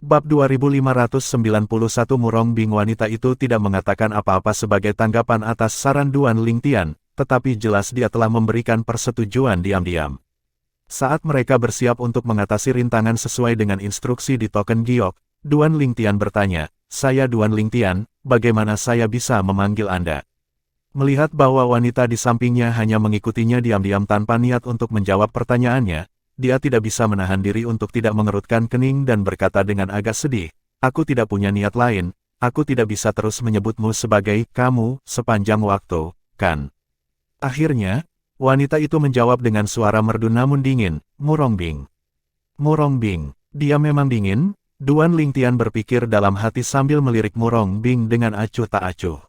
Bab 2591 Murong Bing. Wanita itu tidak mengatakan apa-apa sebagai tanggapan atas saran Duan Lingtian, tetapi jelas dia telah memberikan persetujuan diam-diam. Saat mereka bersiap untuk mengatasi rintangan sesuai dengan instruksi di token giok, Duan Lingtian bertanya, "Saya Duan Lingtian, bagaimana saya bisa memanggil Anda?" Melihat bahwa wanita di sampingnya hanya mengikutinya diam-diam tanpa niat untuk menjawab pertanyaannya, dia tidak bisa menahan diri untuk tidak mengerutkan kening dan berkata dengan agak sedih, "Aku tidak punya niat lain, aku tidak bisa terus menyebutmu sebagai kamu sepanjang waktu, kan?" Akhirnya, wanita itu menjawab dengan suara merdu namun dingin, "Murong Bing." "Murong Bing, dia memang dingin?" Duan Lingtian berpikir dalam hati sambil melirik Murong Bing dengan acuh tak acuh.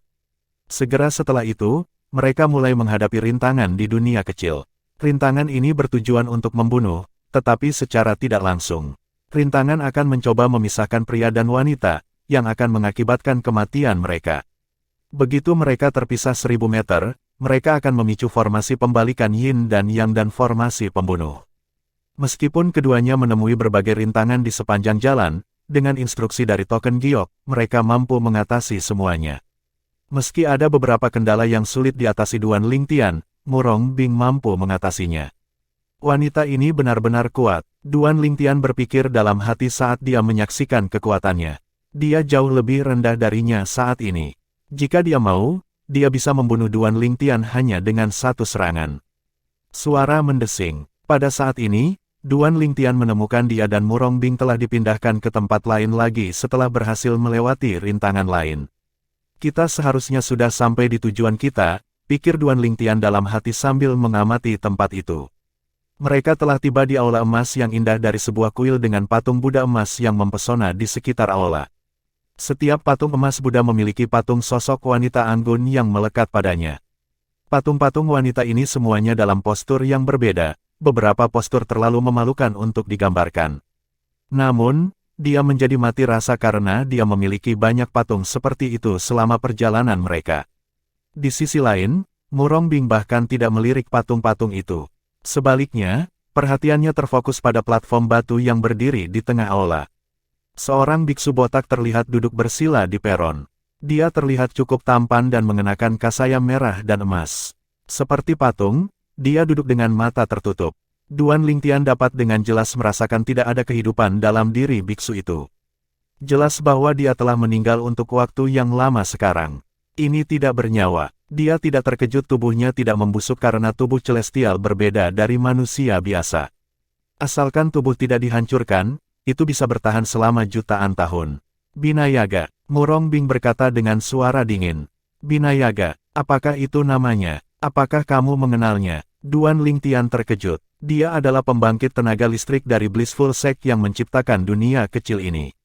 Segera setelah itu, mereka mulai menghadapi rintangan di dunia kecil. Rintangan ini bertujuan untuk membunuh, tetapi secara tidak langsung. Rintangan akan mencoba memisahkan pria dan wanita, yang akan mengakibatkan kematian mereka. Begitu mereka terpisah 1000 meter, mereka akan memicu formasi pembalikan yin dan yang dan formasi pembunuh. Meskipun keduanya menemui berbagai rintangan di sepanjang jalan, dengan instruksi dari token giok, mereka mampu mengatasi semuanya. Meski ada beberapa kendala yang sulit diatasi Duan Lingtian, Murong Bing mampu mengatasinya. Wanita ini benar-benar kuat, Duan Lingtian berpikir dalam hati saat dia menyaksikan kekuatannya. Dia jauh lebih rendah darinya saat ini. Jika dia mau, dia bisa membunuh Duan Lingtian hanya dengan satu serangan. Suara mendesing. Pada saat ini, Duan Lingtian menemukan dia dan Murong Bing telah dipindahkan ke tempat lain lagi setelah berhasil melewati rintangan lain. "Kita seharusnya sudah sampai di tujuan kita," pikir Duan Lingtian dalam hati sambil mengamati tempat itu. Mereka telah tiba di aula emas yang indah dari sebuah kuil dengan patung Buddha emas yang mempesona di sekitar aula. Setiap patung emas Buddha memiliki patung sosok wanita anggun yang melekat padanya. Patung-patung wanita ini semuanya dalam postur yang berbeda, beberapa postur terlalu memalukan untuk digambarkan. Namun, dia menjadi mati rasa karena dia memiliki banyak patung seperti itu selama perjalanan mereka. Di sisi lain, Murong Bing bahkan tidak melirik patung-patung itu. Sebaliknya, perhatiannya terfokus pada platform batu yang berdiri di tengah aula. Seorang biksu botak terlihat duduk bersila di peron. Dia terlihat cukup tampan dan mengenakan kasaya merah dan emas. Seperti patung, dia duduk dengan mata tertutup. Duan Lingtian dapat dengan jelas merasakan tidak ada kehidupan dalam diri biksu itu. Jelas bahwa dia telah meninggal untuk waktu yang lama sekarang. Ini tidak bernyawa. Dia tidak terkejut tubuhnya tidak membusuk karena tubuh celestial berbeda dari manusia biasa. Asalkan tubuh tidak dihancurkan, itu bisa bertahan selama jutaan tahun. "Binayaga," Murong Bing berkata dengan suara dingin. "Binayaga, apakah itu namanya? Apakah kamu mengenalnya?" Duan Lingtian terkejut. Dia adalah pembangkit tenaga listrik dari Blissful Sect yang menciptakan dunia kecil ini.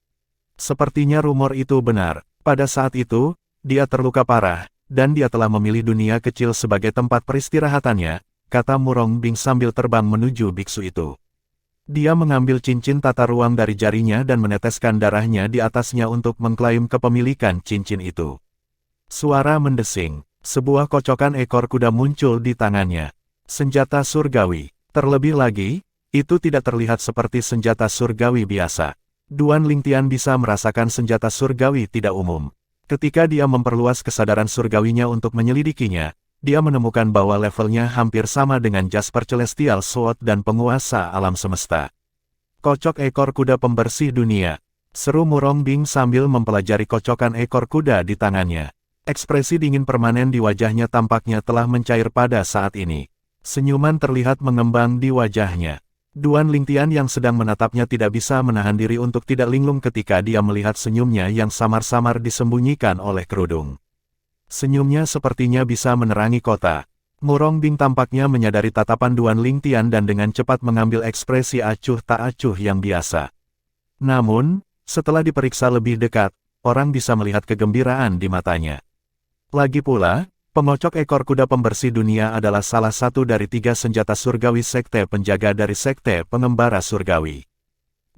Sepertinya rumor itu benar. Pada saat itu, dia terluka parah, dan dia telah memilih dunia kecil sebagai tempat peristirahatannya, kata Murong Bing sambil terbang menuju biksu itu. Dia mengambil cincin tata ruang dari jarinya dan meneteskan darahnya di atasnya untuk mengklaim kepemilikan cincin itu. Suara mendesing. Sebuah kocokan ekor kuda muncul di tangannya. Senjata surgawi. Terlebih lagi, itu tidak terlihat seperti senjata surgawi biasa. Duan Lingtian bisa merasakan senjata surgawi tidak umum. Ketika dia memperluas kesadaran surgawinya untuk menyelidikinya, dia menemukan bahwa levelnya hampir sama dengan Jasper Celestial Sword dan penguasa alam semesta. "Kocok ekor kuda pembersih dunia," seru Murong Bing sambil mempelajari kocokan ekor kuda di tangannya. Ekspresi dingin permanen di wajahnya tampaknya telah mencair pada saat ini. Senyuman terlihat mengembang di wajahnya. Duan Lingtian yang sedang menatapnya tidak bisa menahan diri untuk tidak linglung ketika dia melihat senyumnya yang samar-samar disembunyikan oleh kerudung. Senyumnya sepertinya bisa menerangi kota. Murong Bing tampaknya menyadari tatapan Duan Lingtian dan dengan cepat mengambil ekspresi acuh tak acuh yang biasa. Namun, setelah diperiksa lebih dekat, orang bisa melihat kegembiraan di matanya. Lagi pula, pengocok ekor kuda pembersih dunia adalah salah satu dari 3 senjata surgawi sekte penjaga dari sekte pengembara surgawi.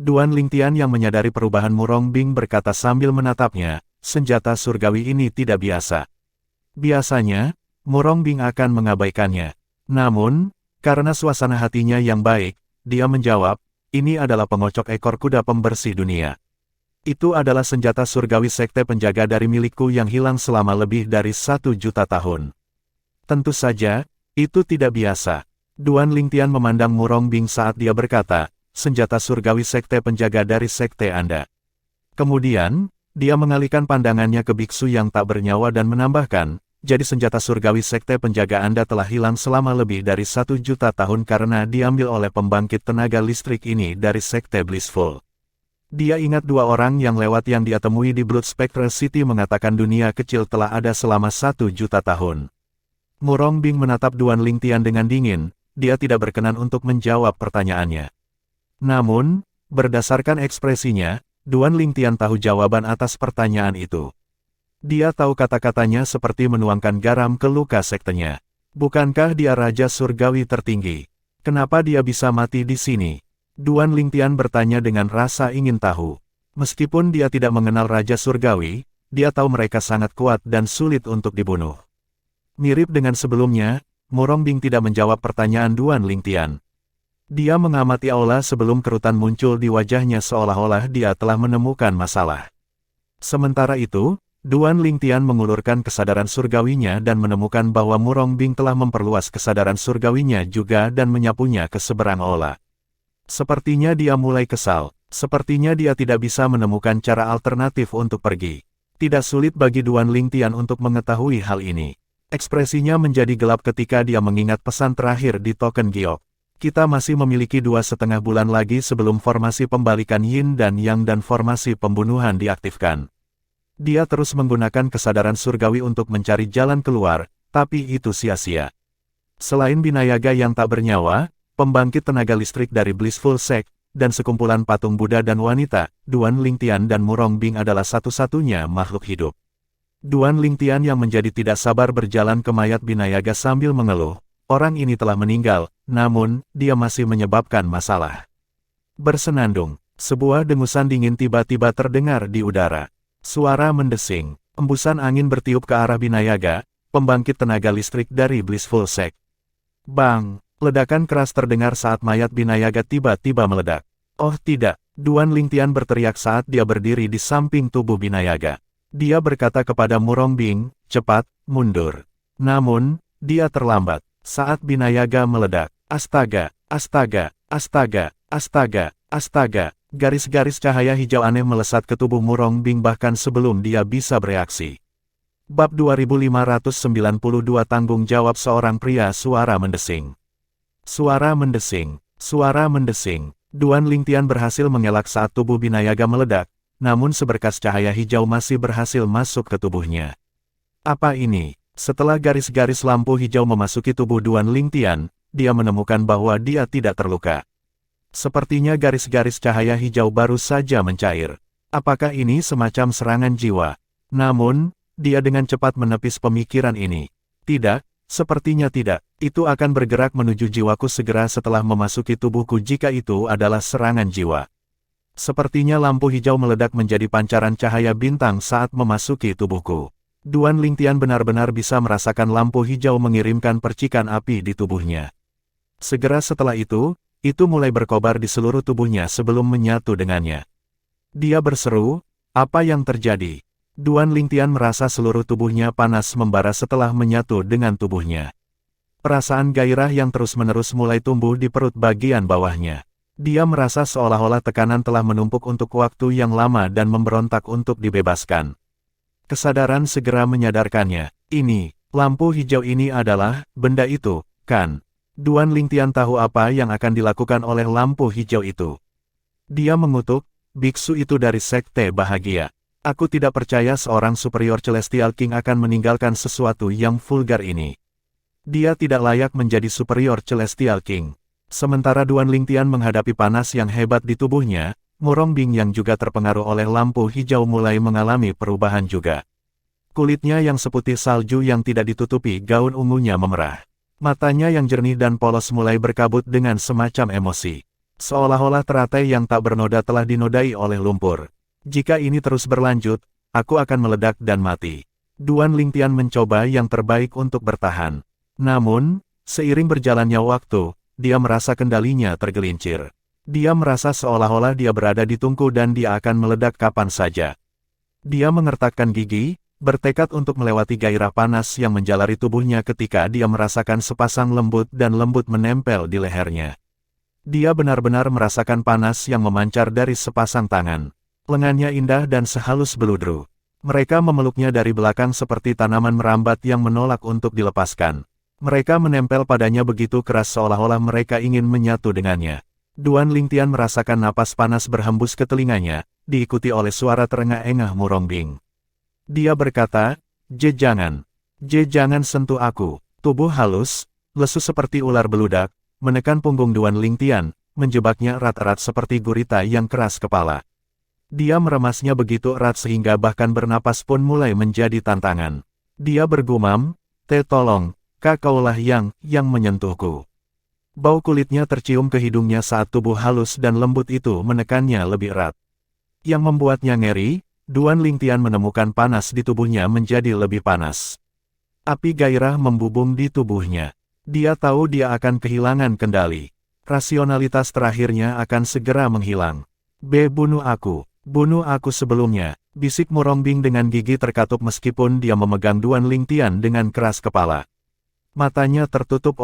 Duan Lingtian yang menyadari perubahan Murong Bing berkata sambil menatapnya, "Senjata surgawi ini tidak biasa." Biasanya, Murong Bing akan mengabaikannya. Namun, karena suasana hatinya yang baik, dia menjawab, "Ini adalah pengocok ekor kuda pembersih dunia." Itu adalah senjata surgawi sekte penjaga dari milikku yang hilang selama lebih dari 1 juta tahun. Tentu saja, itu tidak biasa. Duan Lingtian memandang Murong Bing saat dia berkata, senjata surgawi sekte penjaga dari sekte Anda. Kemudian, dia mengalihkan pandangannya ke biksu yang tak bernyawa dan menambahkan, jadi senjata surgawi sekte penjaga Anda telah hilang selama lebih dari 1 juta tahun karena diambil oleh pembangkit tenaga listrik ini dari sekte Blissful. Dia ingat 2 orang yang lewat yang dia temui di Blood Spectre City mengatakan dunia kecil telah ada selama 1 juta tahun. Murong Bing menatap Duan Lingtian dengan dingin, dia tidak berkenan untuk menjawab pertanyaannya. Namun, berdasarkan ekspresinya, Duan Lingtian tahu jawaban atas pertanyaan itu. Dia tahu kata-katanya seperti menuangkan garam ke luka sektenya. Bukankah dia Raja Surgawi tertinggi? Kenapa dia bisa mati di sini? Duan Lingtian bertanya dengan rasa ingin tahu. Meskipun dia tidak mengenal Raja Surgawi, dia tahu mereka sangat kuat dan sulit untuk dibunuh. Mirip dengan sebelumnya, Murong Bing tidak menjawab pertanyaan Duan Lingtian. Dia mengamati aula sebelum kerutan muncul di wajahnya seolah-olah dia telah menemukan masalah. Sementara itu, Duan Lingtian mengulurkan kesadaran surgawinya dan menemukan bahwa Murong Bing telah memperluas kesadaran surgawinya juga dan menyapunya ke seberang aula. Sepertinya dia mulai kesal, sepertinya dia tidak bisa menemukan cara alternatif untuk pergi. Tidak sulit bagi Duan Lingtian untuk mengetahui hal ini. Ekspresinya menjadi gelap ketika dia mengingat pesan terakhir di token giok. Kita masih memiliki 2,5 bulan lagi sebelum formasi pembalikan Yin dan Yang dan formasi pembunuhan diaktifkan. Dia terus menggunakan kesadaran surgawi untuk mencari jalan keluar, tapi itu sia-sia. Selain binayaga yang tak bernyawa, pembangkit tenaga listrik dari Blissful Sect, dan sekumpulan patung Buddha dan wanita, Duan Lingtian dan Murong Bing adalah satu-satunya makhluk hidup. Duan Lingtian yang menjadi tidak sabar berjalan ke mayat binayaga sambil mengeluh, orang ini telah meninggal, namun, dia masih menyebabkan masalah. Bersenandung, sebuah dengusan dingin tiba-tiba terdengar di udara. Suara mendesing, embusan angin bertiup ke arah binayaga, pembangkit tenaga listrik dari Blissful Sect. Bang! Ledakan keras terdengar saat mayat binayaga tiba-tiba meledak. Oh tidak, Duan Lingtian berteriak saat dia berdiri di samping tubuh binayaga. Dia berkata kepada Murong Bing, cepat, mundur. Namun, dia terlambat. Saat binayaga meledak, astaga, astaga, astaga, astaga, astaga, garis-garis cahaya hijau aneh melesat ke tubuh Murong Bing bahkan sebelum dia bisa bereaksi. Bab 2592 Tanggung Jawab Seorang Pria. Suara mendesing. Suara mendesing, suara mendesing. Duan Lingtian berhasil mengelak saat tubuh binayaga meledak, namun seberkas cahaya hijau masih berhasil masuk ke tubuhnya. Apa ini? Setelah garis-garis lampu hijau memasuki tubuh Duan Lingtian, dia menemukan bahwa dia tidak terluka. Sepertinya garis-garis cahaya hijau baru saja mencair. Apakah ini semacam serangan jiwa? Namun, dia dengan cepat menepis pemikiran ini. Tidak. Sepertinya tidak, itu akan bergerak menuju jiwaku segera setelah memasuki tubuhku jika itu adalah serangan jiwa. Sepertinya lampu hijau meledak menjadi pancaran cahaya bintang saat memasuki tubuhku. Duan Lingtian benar-benar bisa merasakan lampu hijau mengirimkan percikan api di tubuhnya. Segera setelah itu mulai berkobar di seluruh tubuhnya sebelum menyatu dengannya. Dia berseru, apa yang terjadi? Duan Lingtian merasa seluruh tubuhnya panas membara setelah menyatu dengan tubuhnya. Perasaan gairah yang terus-menerus mulai tumbuh di perut bagian bawahnya. Dia merasa seolah-olah tekanan telah menumpuk untuk waktu yang lama dan memberontak untuk dibebaskan. Kesadaran segera menyadarkannya, ini, lampu hijau ini adalah, benda itu, kan? Duan Lingtian tahu apa yang akan dilakukan oleh lampu hijau itu. Dia mengutuk, biksu itu dari sekte bahagia. Aku tidak percaya seorang superior Celestial King akan meninggalkan sesuatu yang vulgar ini. Dia tidak layak menjadi superior Celestial King. Sementara Duan Lingtian menghadapi panas yang hebat di tubuhnya, Murong Bing yang juga terpengaruh oleh lampu hijau mulai mengalami perubahan juga. Kulitnya yang seputih salju yang tidak ditutupi gaun ungunya memerah. Matanya yang jernih dan polos mulai berkabut dengan semacam emosi. Seolah-olah teratai yang tak bernoda telah dinodai oleh lumpur. Jika ini terus berlanjut, aku akan meledak dan mati. Duan Lingtian mencoba yang terbaik untuk bertahan. Namun, seiring berjalannya waktu, dia merasa kendalinya tergelincir. Dia merasa seolah-olah dia berada di tungku dan dia akan meledak kapan saja. Dia mengertakkan gigi, bertekad untuk melewati gairah panas yang menjalari tubuhnya ketika dia merasakan sepasang lembut dan lembut menempel di lehernya. Dia benar-benar merasakan panas yang memancar dari sepasang tangan. Lengannya indah dan sehalus beludru. Mereka memeluknya dari belakang seperti tanaman merambat yang menolak untuk dilepaskan. Mereka menempel padanya begitu keras seolah-olah mereka ingin menyatu dengannya. Duan Lingtian merasakan napas panas berhembus ke telinganya, diikuti oleh suara terengah-engah Murongbing. Dia berkata, jangan sentuh aku." Tubuh halus, lesu seperti ular beludak, menekan punggung Duan Lingtian, menjebaknya erat-erat seperti gurita yang keras kepala. Dia meremasnya begitu erat sehingga bahkan bernapas pun mulai menjadi tantangan. Dia bergumam, tolong, kaulah yang menyentuhku." Bau kulitnya tercium ke hidungnya saat tubuh halus dan lembut itu menekannya lebih erat. Yang membuatnya ngeri, Duan Lingtian menemukan panas di tubuhnya menjadi lebih panas. Api gairah membubung di tubuhnya. Dia tahu dia akan kehilangan kendali. Rasionalitas terakhirnya akan segera menghilang. Bunuh aku sebelumnya," bisik Murongbing dengan gigi terkatup meskipun dia memegang Duan Lingtian dengan keras kepala. Matanya tertutup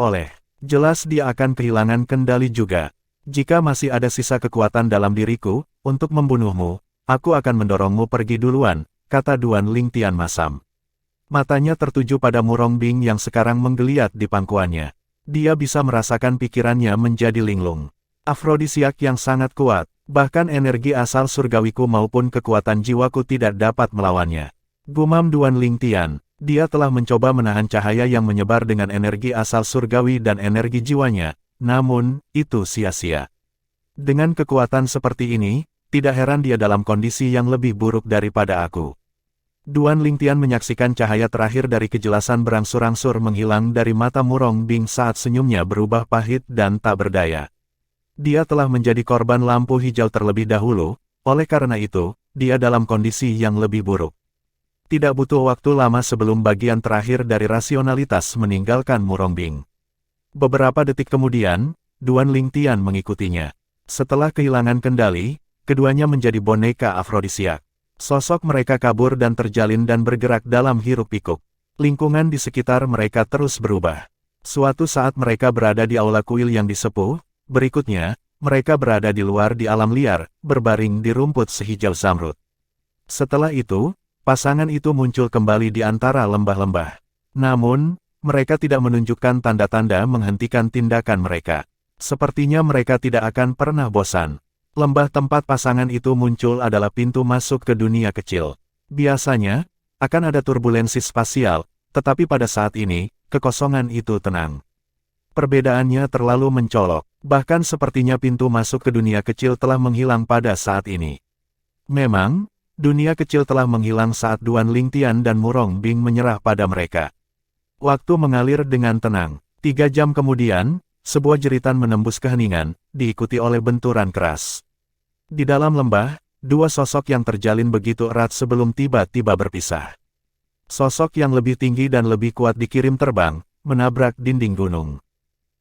jelas dia akan kehilangan kendali juga. "Jika masih ada sisa kekuatan dalam diriku, untuk membunuhmu, aku akan mendorongmu pergi duluan," kata Duan Lingtian masam. Matanya tertuju pada Murongbing yang sekarang menggeliat di pangkuannya. Dia bisa merasakan pikirannya menjadi linglung. Afrodisiak yang sangat kuat, bahkan energi asal surgawiku maupun kekuatan jiwaku tidak dapat melawannya. Gumam Duan Lingtian. Dia telah mencoba menahan cahaya yang menyebar dengan energi asal surgawi dan energi jiwanya, namun, itu sia-sia. Dengan kekuatan seperti ini, tidak heran dia dalam kondisi yang lebih buruk daripada aku. Duan Lingtian menyaksikan cahaya terakhir dari kejelasan berangsur-angsur menghilang dari mata Murongbing saat senyumnya berubah pahit dan tak berdaya. Dia telah menjadi korban lampu hijau terlebih dahulu, oleh karena itu, dia dalam kondisi yang lebih buruk. Tidak butuh waktu lama sebelum bagian terakhir dari rasionalitas meninggalkan Murongbing. Beberapa detik kemudian, Duan Lingtian mengikutinya. Setelah kehilangan kendali, keduanya menjadi boneka afrodisiak. Sosok mereka kabur dan terjalin dan bergerak dalam hiruk-pikuk. Lingkungan di sekitar mereka terus berubah. Suatu saat mereka berada di aula kuil yang disepuh, berikutnya, mereka berada di luar di alam liar, berbaring di rumput sehijau zamrud. Setelah itu, pasangan itu muncul kembali di antara lembah-lembah. Namun, mereka tidak menunjukkan tanda-tanda menghentikan tindakan mereka. Sepertinya mereka tidak akan pernah bosan. Lembah tempat pasangan itu muncul adalah pintu masuk ke dunia kecil. Biasanya, akan ada turbulensi spasial, tetapi pada saat ini, kekosongan itu tenang. Perbedaannya terlalu mencolok, bahkan sepertinya pintu masuk ke dunia kecil telah menghilang pada saat ini. Memang, dunia kecil telah menghilang saat Duan Lingtian dan Murongbing menyerah pada mereka. Waktu mengalir dengan tenang. 3 jam kemudian, sebuah jeritan menembus keheningan, diikuti oleh benturan keras. Di dalam lembah, dua sosok yang terjalin begitu erat sebelum tiba-tiba berpisah. Sosok yang lebih tinggi dan lebih kuat dikirim terbang, menabrak dinding gunung.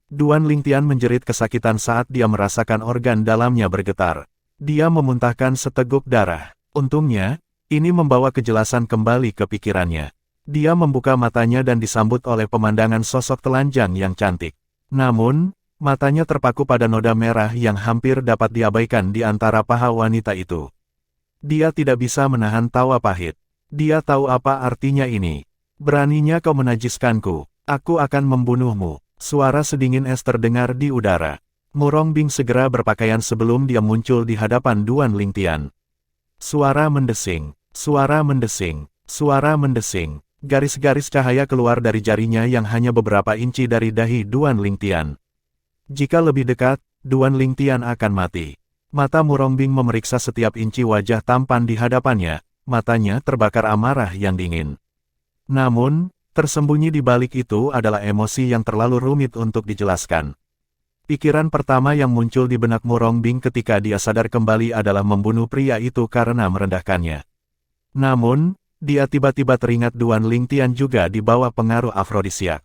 Duan Lingtian menjerit kesakitan saat dia merasakan organ dalamnya bergetar. Dia memuntahkan seteguk darah. Untungnya, ini membawa kejelasan kembali ke pikirannya. Dia membuka matanya dan disambut oleh pemandangan sosok telanjang yang cantik. Namun, matanya terpaku pada noda merah yang hampir dapat diabaikan di antara paha wanita itu. Dia tidak bisa menahan tawa pahit. Dia tahu apa artinya ini. "Beraninya kau menajiskanku, aku akan membunuhmu." Suara sedingin es terdengar di udara. Murongbing segera berpakaian sebelum dia muncul di hadapan Duan Lingtian. Suara mendesing, suara mendesing, suara mendesing. Garis-garis cahaya keluar dari jarinya yang hanya beberapa inci dari dahi Duan Lingtian. Jika lebih dekat, Duan Lingtian akan mati. Mata Murongbing memeriksa setiap inci wajah tampan di hadapannya, matanya terbakar amarah yang dingin. Namun, tersembunyi di balik itu adalah emosi yang terlalu rumit untuk dijelaskan. Pikiran pertama yang muncul di benak Murongbing ketika dia sadar kembali adalah membunuh pria itu karena merendahkannya. Namun, dia tiba-tiba teringat Duan Lingtian juga di bawah pengaruh afrodisiak.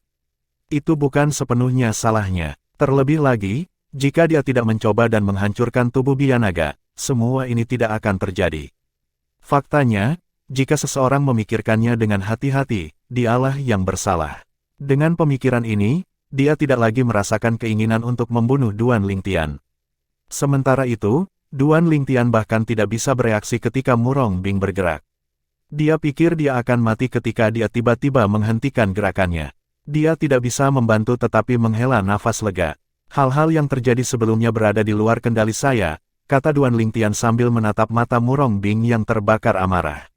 Itu bukan sepenuhnya salahnya. Terlebih lagi, Jika dia tidak mencoba dan menghancurkan tubuh Biyanaga, semua ini tidak akan terjadi. Faktanya, jika seseorang memikirkannya dengan hati-hati, dialah yang bersalah. Dengan pemikiran ini, dia tidak lagi merasakan keinginan untuk membunuh Duan Lingtian. Sementara itu, Duan Lingtian bahkan tidak bisa bereaksi ketika Murong Bing bergerak. Dia pikir dia akan mati ketika dia tiba-tiba menghentikan gerakannya. Dia tidak bisa membantu tetapi menghela nafas lega. Hal-hal yang terjadi sebelumnya berada di luar kendali saya, kata Duan Lingtian sambil menatap mata Murong Bing yang terbakar amarah.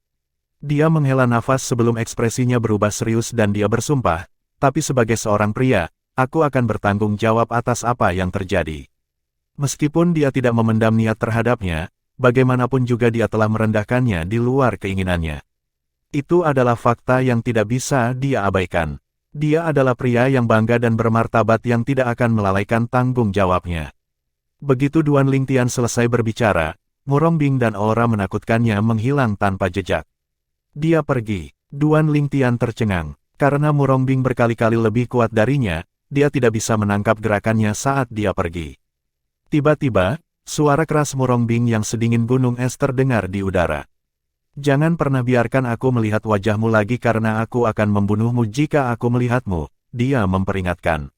Dia menghela nafas sebelum ekspresinya berubah serius dan dia bersumpah, tapi sebagai seorang pria, aku akan bertanggung jawab atas apa yang terjadi. Meskipun dia tidak memendam niat terhadapnya, bagaimanapun juga dia telah merendahkannya di luar keinginannya. Itu adalah fakta yang tidak bisa dia abaikan. Dia adalah pria yang bangga dan bermartabat yang tidak akan melalaikan tanggung jawabnya. Begitu Duan Lingtian selesai berbicara, Murong Bing dan aura menakutkannya menghilang tanpa jejak. Dia pergi. Duan Lingtian tercengang. Karena Murong Bing berkali-kali lebih kuat darinya, dia tidak bisa menangkap gerakannya saat dia pergi. Tiba-tiba, suara keras Murong Bing yang sedingin gunung es terdengar di udara. Jangan pernah biarkan aku melihat wajahmu lagi karena aku akan membunuhmu jika aku melihatmu, dia memperingatkan.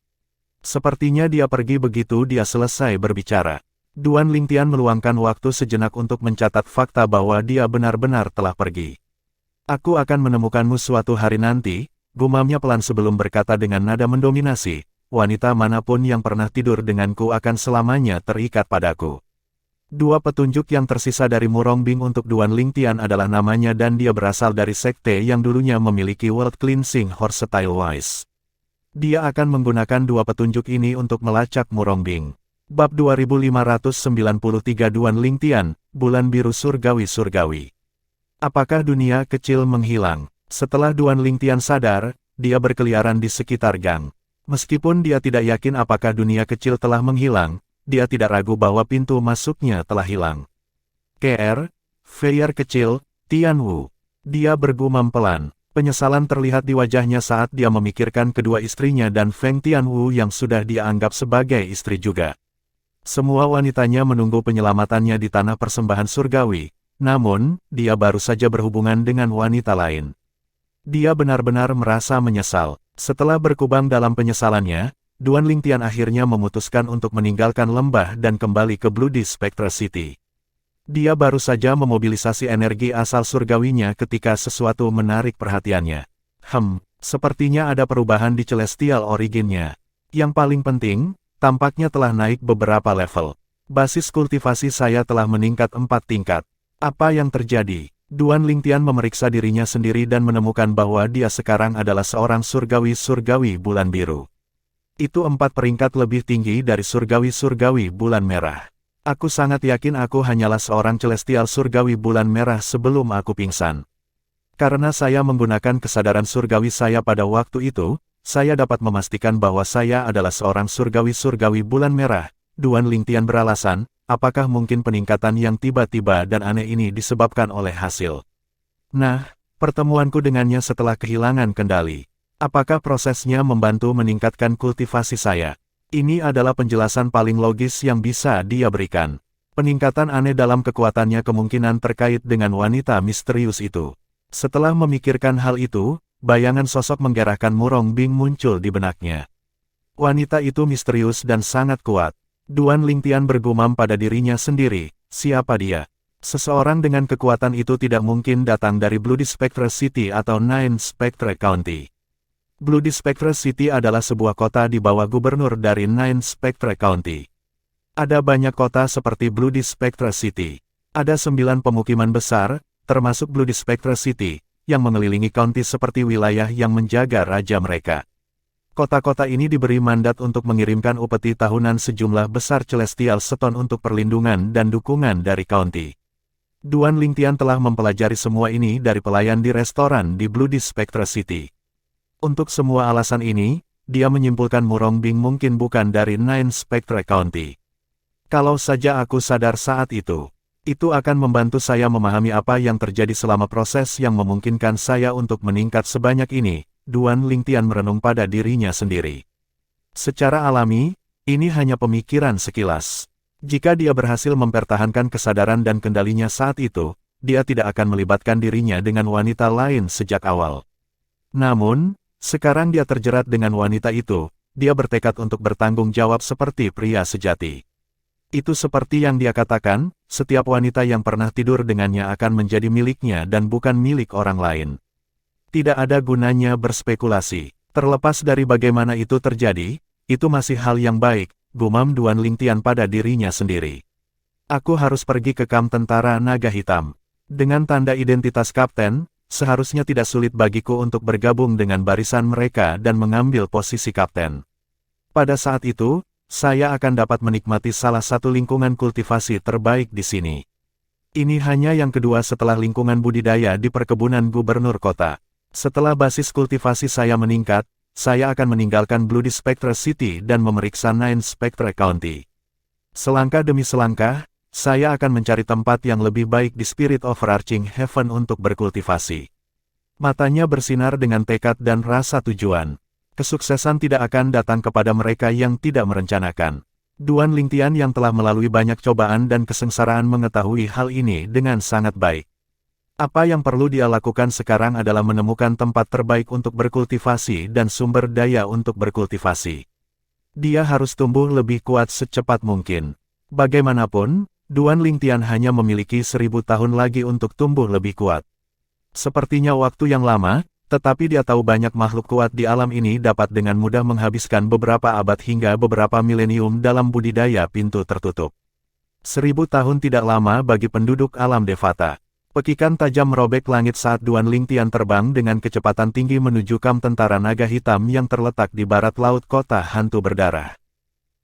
Sepertinya dia pergi begitu dia selesai berbicara. Duan Lingtian meluangkan waktu sejenak untuk mencatat fakta bahwa dia benar-benar telah pergi. Aku akan menemukanmu suatu hari nanti, gumamnya pelan sebelum berkata dengan nada mendominasi, wanita manapun yang pernah tidur denganku akan selamanya terikat padaku. Dua petunjuk yang tersisa dari Murong Bing untuk Duan Lingtian adalah namanya dan dia berasal dari sekte yang dulunya memiliki World Cleansing Horse Style Wise. Dia akan menggunakan dua petunjuk ini untuk melacak Murong Bing. Bab 2593 Duan Lingtian, Bulan Biru Surgawi. Apakah dunia kecil menghilang? Setelah Duan Lingtian sadar, dia berkeliaran di sekitar gang. Meskipun dia tidak yakin apakah dunia kecil telah menghilang, dia tidak ragu bahwa pintu masuknya telah hilang. Feier kecil, Tian Wu. Dia bergumam pelan. Penyesalan terlihat di wajahnya saat dia memikirkan kedua istrinya dan Feng Tianwu yang sudah dia anggap sebagai istri juga. Semua wanitanya menunggu penyelamatannya di tanah persembahan surgawi, namun, dia baru saja berhubungan dengan wanita lain. Dia benar-benar merasa menyesal. Setelah berkubang dalam penyesalannya, Duan Lingtian akhirnya memutuskan untuk meninggalkan lembah dan kembali ke Bloody Spectre City. Dia baru saja memobilisasi energi asal surgawinya ketika sesuatu menarik perhatiannya. Sepertinya ada perubahan di Celestial Origin-nya. Yang paling penting, tampaknya telah naik beberapa level. Basis kultivasi saya telah meningkat 4 tingkat. Apa yang terjadi? Duan Lingtian memeriksa dirinya sendiri dan menemukan bahwa dia sekarang adalah seorang surgawi bulan biru. Itu 4 peringkat lebih tinggi dari surgawi bulan merah. Aku sangat yakin aku hanyalah seorang celestial surgawi bulan merah sebelum aku pingsan. Karena saya menggunakan kesadaran surgawi saya pada waktu itu, saya dapat memastikan bahwa saya adalah seorang surgawi bulan merah. Duan Lingtian beralasan, apakah mungkin peningkatan yang tiba-tiba dan aneh ini disebabkan oleh hasil? Nah, pertemuanku dengannya setelah kehilangan kendali. Apakah prosesnya membantu meningkatkan kultivasi saya? Ini adalah penjelasan paling logis yang bisa dia berikan. Peningkatan aneh dalam kekuatannya kemungkinan terkait dengan wanita misterius itu. Setelah memikirkan hal itu, bayangan sosok menggerakkan Murong Bing muncul di benaknya. Wanita itu misterius dan sangat kuat. Duan Lingtian bergumam pada dirinya sendiri, siapa dia? Seseorang dengan kekuatan itu tidak mungkin datang dari Bloody Spectre City atau Nine Spectre County. Bloody Spectre City adalah sebuah kota di bawah gubernur dari Nine Spectre County. Ada banyak kota seperti Bloody Spectre City. Ada 9 pemukiman besar, termasuk Bloody Spectre City, yang mengelilingi county seperti wilayah yang menjaga raja mereka. Kota-kota ini diberi mandat untuk mengirimkan upeti tahunan sejumlah besar Celestial Stone untuk perlindungan dan dukungan dari county. Duan Lingtian telah mempelajari semua ini dari pelayan di restoran di Bloody Spectre City. Untuk semua alasan ini, dia menyimpulkan Murong Bing mungkin bukan dari Nine Spectre County. Kalau saja aku sadar saat itu akan membantu saya memahami apa yang terjadi selama proses yang memungkinkan saya untuk meningkat sebanyak ini. Duan Lingtian merenung pada dirinya sendiri. Secara alami, Ini hanya pemikiran sekilas. Jika dia berhasil mempertahankan kesadaran dan kendalinya saat itu, dia tidak akan melibatkan dirinya dengan wanita lain sejak awal. Namun, sekarang dia terjerat dengan wanita itu, dia bertekad untuk bertanggung jawab seperti pria sejati. Itu seperti yang dia katakan, setiap wanita yang pernah tidur dengannya akan menjadi miliknya dan bukan milik orang lain. Tidak ada gunanya berspekulasi. Terlepas dari bagaimana itu terjadi, itu masih hal yang baik, gumam Duan Lingtian pada dirinya sendiri. Aku harus pergi ke kamp tentara naga hitam. Dengan tanda identitas kapten, seharusnya tidak sulit bagiku untuk bergabung dengan barisan mereka dan mengambil posisi kapten. Pada saat itu, saya akan dapat menikmati salah satu lingkungan kultivasi terbaik di sini. Ini hanya yang kedua setelah lingkungan budidaya di perkebunan gubernur kota. Setelah basis kultivasi saya meningkat, saya akan meninggalkan Bloody Spectre City dan memeriksa Nine Spectre County. Selangkah demi selangkah, saya akan mencari tempat yang lebih baik di Spirit Overarching Heaven untuk berkultivasi. Matanya bersinar dengan tekad dan rasa tujuan. Kesuksesan tidak akan datang kepada mereka yang tidak merencanakan. Duan Lingtian yang telah melalui banyak cobaan dan kesengsaraan mengetahui hal ini dengan sangat baik. Apa yang perlu dia lakukan sekarang adalah menemukan tempat terbaik untuk berkultivasi dan sumber daya untuk berkultivasi. Dia harus tumbuh lebih kuat secepat mungkin. Bagaimanapun, Duan Lingtian hanya memiliki 1000 tahun lagi untuk tumbuh lebih kuat. Sepertinya waktu yang lama, tetapi dia tahu banyak makhluk kuat di alam ini dapat dengan mudah menghabiskan beberapa abad hingga beberapa milenium dalam budidaya pintu tertutup. 1000 tahun tidak lama bagi penduduk alam Devata. Pekikan tajam merobek langit saat Duan Lingtian terbang dengan kecepatan tinggi menuju kamp tentara naga hitam yang terletak di barat laut kota hantu berdarah.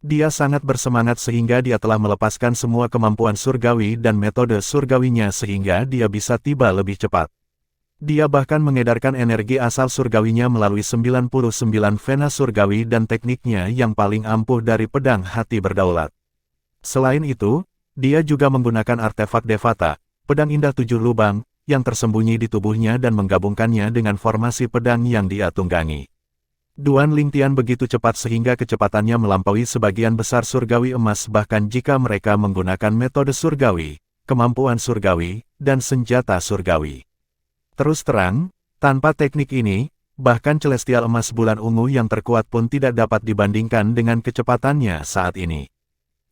Dia sangat bersemangat sehingga dia telah melepaskan semua kemampuan surgawi dan metode surgawinya sehingga dia bisa tiba lebih cepat. Dia bahkan mengedarkan energi asal surgawinya melalui 99 vena surgawi dan tekniknya yang paling ampuh dari pedang hati berdaulat. Selain itu, dia juga menggunakan artefak Devata, pedang indah 7 lubang, yang tersembunyi di tubuhnya dan menggabungkannya dengan formasi pedang yang dia tunggangi. Duan Lingtian begitu cepat sehingga kecepatannya melampaui sebagian besar surgawi emas bahkan jika mereka menggunakan metode surgawi, kemampuan surgawi, dan senjata surgawi. Terus terang, tanpa teknik ini, bahkan celestial emas bulan ungu yang terkuat pun tidak dapat dibandingkan dengan kecepatannya saat ini.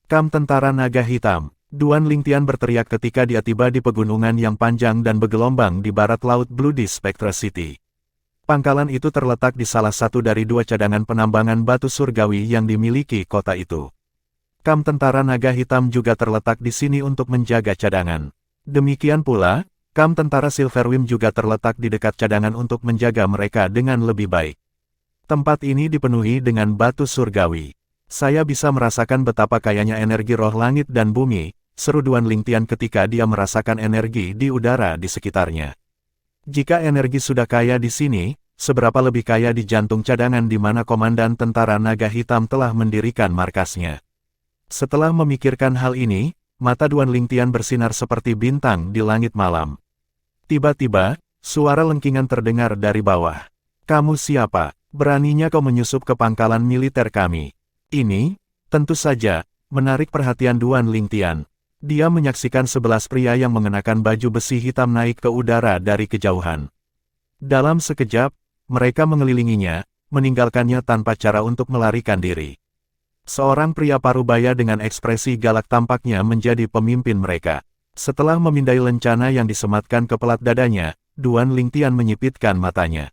Kamp tentara naga hitam. Duan Lingtian berteriak ketika dia tiba di pegunungan yang panjang dan bergelombang di barat laut Bloody Spectre City. Pangkalan itu terletak di salah satu dari 2 cadangan penambangan batu surgawi yang dimiliki kota itu. Kamp tentara naga hitam juga terletak di sini untuk menjaga cadangan. Demikian pula, kamp tentara Silverwim juga terletak di dekat cadangan untuk menjaga mereka dengan lebih baik. Tempat ini dipenuhi dengan batu surgawi. Saya bisa merasakan betapa kayanya energi roh langit dan bumi, seru Duan Lingtian ketika dia merasakan energi di udara di sekitarnya. Jika energi sudah kaya di sini, seberapa lebih kaya di jantung cadangan di mana komandan tentara naga hitam telah mendirikan markasnya. Setelah memikirkan hal ini, mata Duan Lingtian bersinar seperti bintang di langit malam. Tiba-tiba, suara lengkingan terdengar dari bawah. "Kamu siapa? Beraninya kau menyusup ke pangkalan militer kami?" Ini, tentu saja, menarik perhatian Duan Lingtian. Dia menyaksikan 11 pria yang mengenakan baju besi hitam naik ke udara dari kejauhan. Dalam sekejap, mereka mengelilinginya, meninggalkannya tanpa cara untuk melarikan diri. Seorang pria parubaya dengan ekspresi galak tampaknya menjadi pemimpin mereka. Setelah memindai lencana yang disematkan ke pelat dadanya, Duan Lingtian menyipitkan matanya.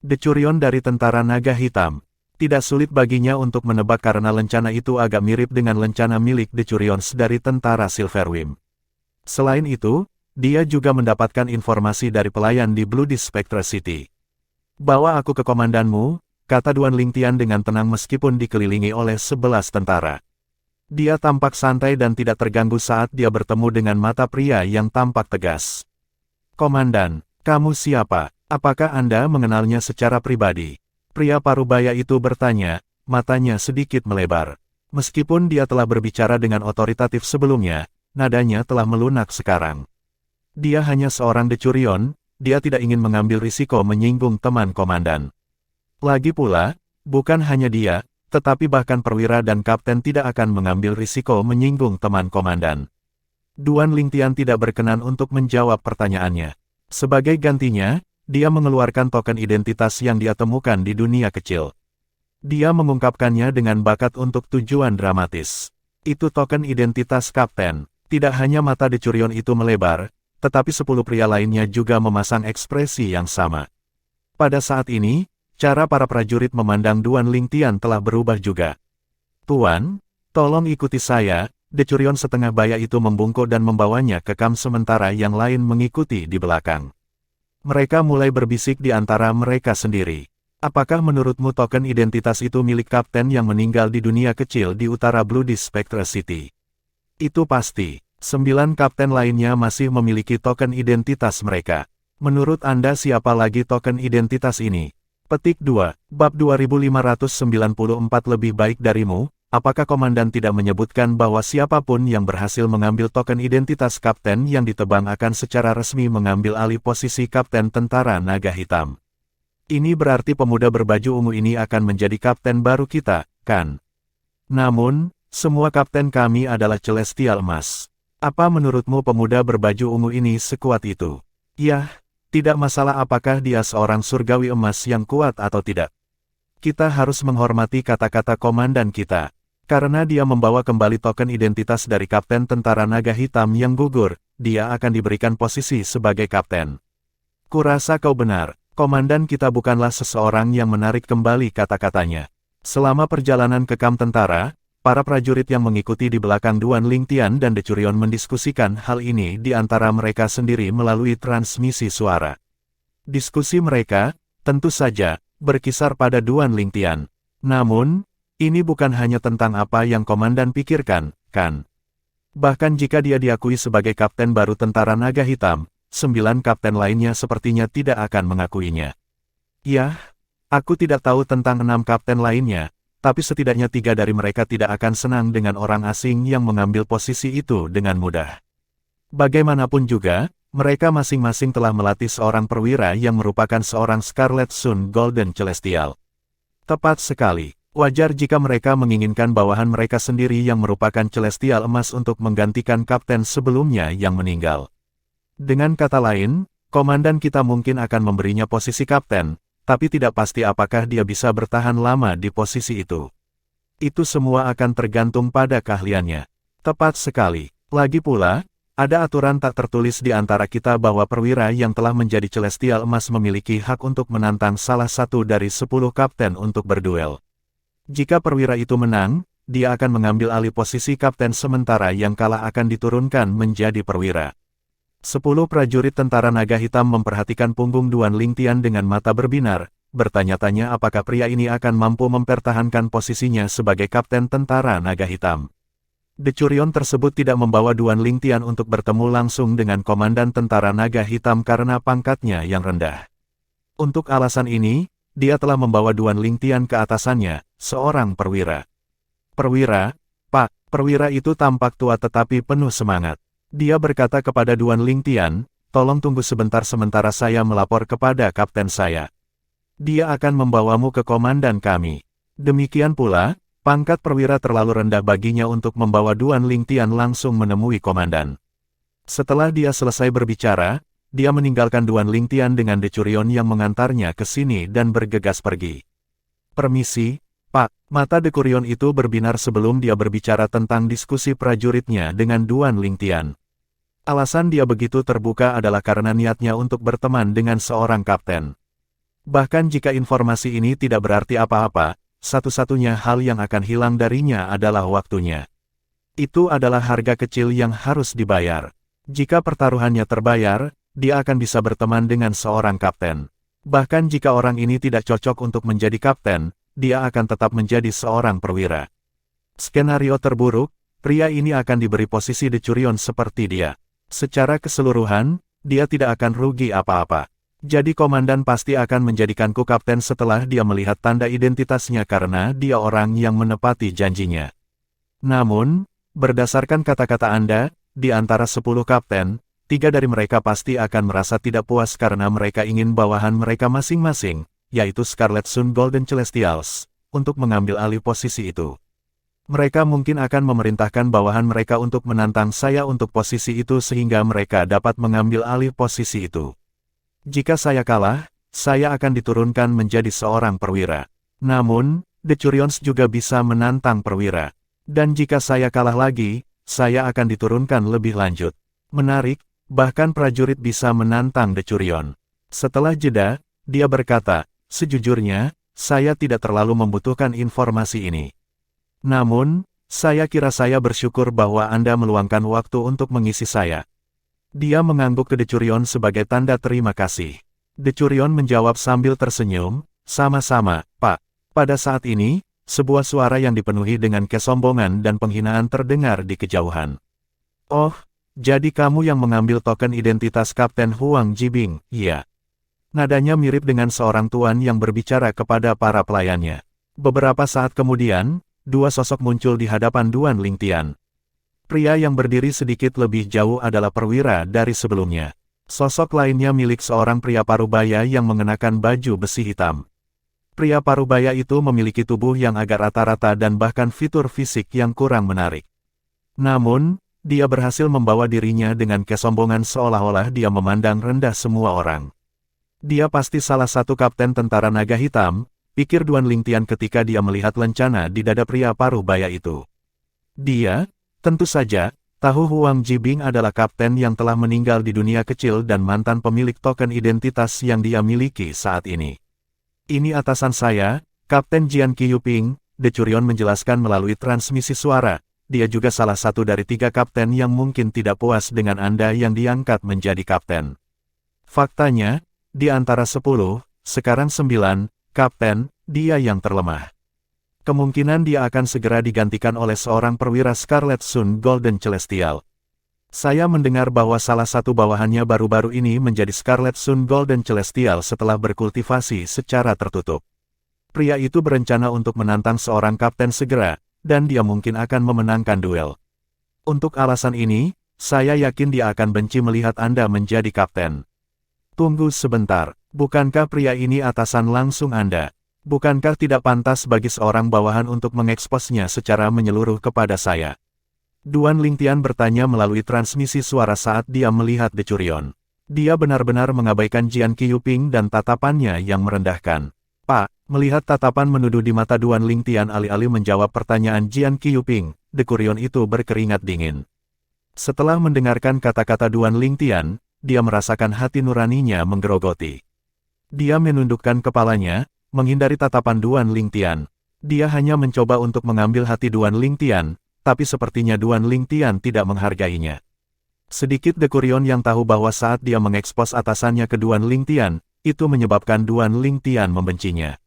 Decurion dari tentara naga hitam. Tidak sulit baginya untuk menebak karena lencana itu agak mirip dengan lencana milik Decurions dari tentara Silverwim. Selain itu, dia juga mendapatkan informasi dari pelayan di Bloody Spectre City. "Bawa aku ke komandanmu," kata Duan Lingtian dengan tenang meskipun dikelilingi oleh 11 tentara. Dia tampak santai dan tidak terganggu saat dia bertemu dengan mata pria yang tampak tegas. "Komandan, kamu siapa? Apakah Anda mengenalnya secara pribadi?" Pria parubaya itu bertanya, matanya sedikit melebar. Meskipun dia telah berbicara dengan otoritatif sebelumnya, nadanya telah melunak sekarang. Dia hanya seorang Decurion, dia tidak ingin mengambil risiko menyinggung teman komandan. Lagi pula, bukan hanya dia, tetapi bahkan perwira dan kapten tidak akan mengambil risiko menyinggung teman komandan. Duan Lingtian tidak berkenan untuk menjawab pertanyaannya. Sebagai gantinya, dia mengeluarkan token identitas yang dia temukan di dunia kecil. Dia mengungkapkannya dengan bakat untuk tujuan dramatis. Itu token identitas kapten. Tidak hanya mata Decurion itu melebar, tetapi 10 pria lainnya juga memasang ekspresi yang sama. Pada saat ini, cara para prajurit memandang Duan Lingtian telah berubah juga. "Tuan, tolong ikuti saya." Decurion setengah baya itu membungkuk dan membawanya ke kamp sementara yang lain mengikuti di belakang. Mereka mulai berbisik di antara mereka sendiri. "Apakah menurutmu token identitas itu milik kapten yang meninggal di dunia kecil di utara Bloody Spectre City?" "Itu pasti. 9 kapten lainnya masih memiliki token identitas mereka. Menurut Anda siapa lagi token identitas ini?" Petik 2, Bab 2594 lebih baik darimu. Apakah komandan tidak menyebutkan bahwa siapapun yang berhasil mengambil token identitas kapten yang ditebang akan secara resmi mengambil alih posisi kapten tentara naga hitam? Ini berarti pemuda berbaju ungu ini akan menjadi kapten baru kita, kan? Namun, semua kapten kami adalah Celestial Emas. Apa menurutmu pemuda berbaju ungu ini sekuat itu? Yah, tidak masalah apakah dia seorang surgawi emas yang kuat atau tidak. Kita harus menghormati kata-kata komandan kita. Karena dia membawa kembali token identitas dari kapten tentara naga hitam yang gugur, dia akan diberikan posisi sebagai kapten. Kurasa kau benar, komandan kita bukanlah seseorang yang menarik kembali kata-katanya. Selama perjalanan ke kamp tentara, para prajurit yang mengikuti di belakang Duan Lingtian dan Decurion mendiskusikan hal ini di antara mereka sendiri melalui transmisi suara. Diskusi mereka, tentu saja, berkisar pada Duan Lingtian. Namun, ini bukan hanya tentang apa yang komandan pikirkan, kan? Bahkan jika dia diakui sebagai kapten baru tentara naga hitam, 9 kapten lainnya sepertinya tidak akan mengakuinya. Yah, aku tidak tahu tentang 6 kapten lainnya, tapi setidaknya 3 dari mereka tidak akan senang dengan orang asing yang mengambil posisi itu dengan mudah. Bagaimanapun juga, mereka masing-masing telah melatih seorang perwira yang merupakan seorang Scarlet Sun Golden Celestial. Tepat sekali. Wajar jika mereka menginginkan bawahan mereka sendiri yang merupakan Celestial Emas untuk menggantikan kapten sebelumnya yang meninggal. Dengan kata lain, komandan kita mungkin akan memberinya posisi kapten, tapi tidak pasti apakah dia bisa bertahan lama di posisi itu. Itu semua akan tergantung pada keahliannya. Tepat sekali. Lagi pula, ada aturan tak tertulis di antara kita bahwa perwira yang telah menjadi Celestial Emas memiliki hak untuk menantang salah satu dari 10 kapten untuk berduel. Jika perwira itu menang, dia akan mengambil alih posisi kapten sementara yang kalah akan diturunkan menjadi perwira. 10 prajurit tentara naga hitam memperhatikan punggung Duan Lingtian dengan mata berbinar, bertanya-tanya apakah pria ini akan mampu mempertahankan posisinya sebagai kapten tentara naga hitam. Decurion tersebut tidak membawa Duan Lingtian untuk bertemu langsung dengan komandan tentara naga hitam karena pangkatnya yang rendah. Untuk alasan ini, dia telah membawa Duan Lingtian ke atasannya, seorang perwira. "Perwira, Pak." Perwira itu tampak tua tetapi penuh semangat. Dia berkata kepada Duan Lingtian, "Tolong tunggu sebentar sementara saya melapor kepada kapten saya. Dia akan membawamu ke komandan kami." Demikian pula, pangkat perwira terlalu rendah baginya untuk membawa Duan Lingtian langsung menemui komandan. Setelah dia selesai berbicara, dia meninggalkan Duan Lingtian dengan Decurion yang mengantarnya ke sini dan bergegas pergi. "Permisi, Pak." Mata Decurion itu berbinar sebelum dia berbicara tentang diskusi prajuritnya dengan Duan Lingtian. Alasan dia begitu terbuka adalah karena niatnya untuk berteman dengan seorang kapten. Bahkan jika informasi ini tidak berarti apa-apa, satu-satunya hal yang akan hilang darinya adalah waktunya. Itu adalah harga kecil yang harus dibayar. Jika pertaruhannya terbayar, dia akan bisa berteman dengan seorang kapten. Bahkan jika orang ini tidak cocok untuk menjadi kapten, dia akan tetap menjadi seorang perwira. Skenario terburuk, pria ini akan diberi posisi Decurion seperti dia. Secara keseluruhan, dia tidak akan rugi apa-apa. Jadi komandan pasti akan menjadikanku kapten setelah dia melihat tanda identitasnya karena dia orang yang menepati janjinya. Namun, berdasarkan kata-kata Anda, di antara 10 kapten, 3 dari mereka pasti akan merasa tidak puas karena mereka ingin bawahan mereka masing-masing, yaitu Scarlet Sun Golden Celestials, untuk mengambil alih posisi itu. Mereka mungkin akan memerintahkan bawahan mereka untuk menantang saya untuk posisi itu sehingga mereka dapat mengambil alih posisi itu. Jika saya kalah, saya akan diturunkan menjadi seorang perwira. Namun, Decurions juga bisa menantang perwira. Dan jika saya kalah lagi, saya akan diturunkan lebih lanjut. Menarik, bahkan prajurit bisa menantang Decurion. Setelah jeda, dia berkata, sejujurnya, saya tidak terlalu membutuhkan informasi ini. Namun, saya kira saya bersyukur bahwa Anda meluangkan waktu untuk mengisi saya. Dia mengangguk ke Decurion sebagai tanda terima kasih. Decurion menjawab sambil tersenyum, sama-sama, Pak. Pada saat ini, sebuah suara yang dipenuhi dengan kesombongan dan penghinaan terdengar di kejauhan. Oh, jadi kamu yang mengambil token identitas Kapten Huang Jibing, iya. Nadanya mirip dengan seorang tuan yang berbicara kepada para pelayannya. Beberapa saat kemudian, dua sosok muncul di hadapan Duan Lingtian. Pria yang berdiri sedikit lebih jauh adalah perwira dari sebelumnya. Sosok lainnya milik seorang pria parubaya yang mengenakan baju besi hitam. Pria parubaya itu memiliki tubuh yang agak rata-rata dan bahkan fitur fisik yang kurang menarik. Namun, dia berhasil membawa dirinya dengan kesombongan seolah-olah dia memandang rendah semua orang. Dia pasti salah satu kapten tentara naga hitam, pikir Duan Lingtian ketika dia melihat lencana di dada pria parubaya itu. Dia, tentu saja, tahu Huang Jibing adalah kapten yang telah meninggal di dunia kecil dan mantan pemilik token identitas yang dia miliki saat ini. Ini atasan saya, Kapten Jian Qiyuping, Decurion menjelaskan melalui transmisi suara. Dia juga salah satu dari 3 kapten yang mungkin tidak puas dengan Anda yang diangkat menjadi kapten. Faktanya, di antara 10, sekarang 9, kapten, dia yang terlemah. Kemungkinan dia akan segera digantikan oleh seorang perwira Scarlet Sun Golden Celestial. Saya mendengar bahwa salah satu bawahannya baru-baru ini menjadi Scarlet Sun Golden Celestial setelah berkultivasi secara tertutup. Pria itu berencana untuk menantang seorang kapten segera, dan dia mungkin akan memenangkan duel. Untuk alasan ini, saya yakin dia akan benci melihat Anda menjadi kapten. Tunggu sebentar, bukankah pria ini atasan langsung Anda? Bukankah tidak pantas bagi seorang bawahan untuk mengeksposnya secara menyeluruh kepada saya? Duan Lingtian bertanya melalui transmisi suara saat dia melihat Decurion. Dia benar-benar mengabaikan Jian Qiyuping dan tatapannya yang merendahkan. Pak, melihat tatapan menuduh di mata Duan Lingtian alih-alih menjawab pertanyaan Jian Qiyuping, Decurion itu berkeringat dingin. Setelah mendengarkan kata-kata Duan Lingtian, dia merasakan hati nuraninya menggerogoti. Dia menundukkan kepalanya, menghindari tatapan Duan Lingtian. Dia hanya mencoba untuk mengambil hati Duan Lingtian, tapi sepertinya Duan Lingtian tidak menghargainya. Sedikit Decurion yang tahu bahwa saat dia mengekspos atasannya ke Duan Lingtian, itu menyebabkan Duan Lingtian membencinya.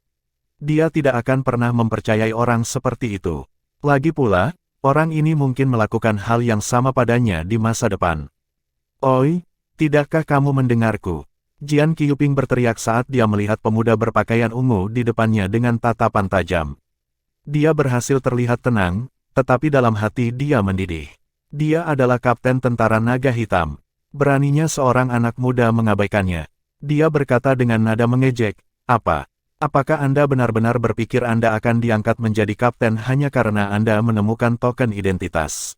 Dia tidak akan pernah mempercayai orang seperti itu. Lagi pula, orang ini mungkin melakukan hal yang sama padanya di masa depan. Oi, tidakkah kamu mendengarku? Jian Qiyuping berteriak saat dia melihat pemuda berpakaian ungu di depannya dengan tatapan tajam. Dia berhasil terlihat tenang, tetapi dalam hati dia mendidih. Dia adalah kapten tentara naga hitam. Beraninya seorang anak muda mengabaikannya. Dia berkata dengan nada mengejek, apakah Anda benar-benar berpikir Anda akan diangkat menjadi kapten hanya karena Anda menemukan token identitas?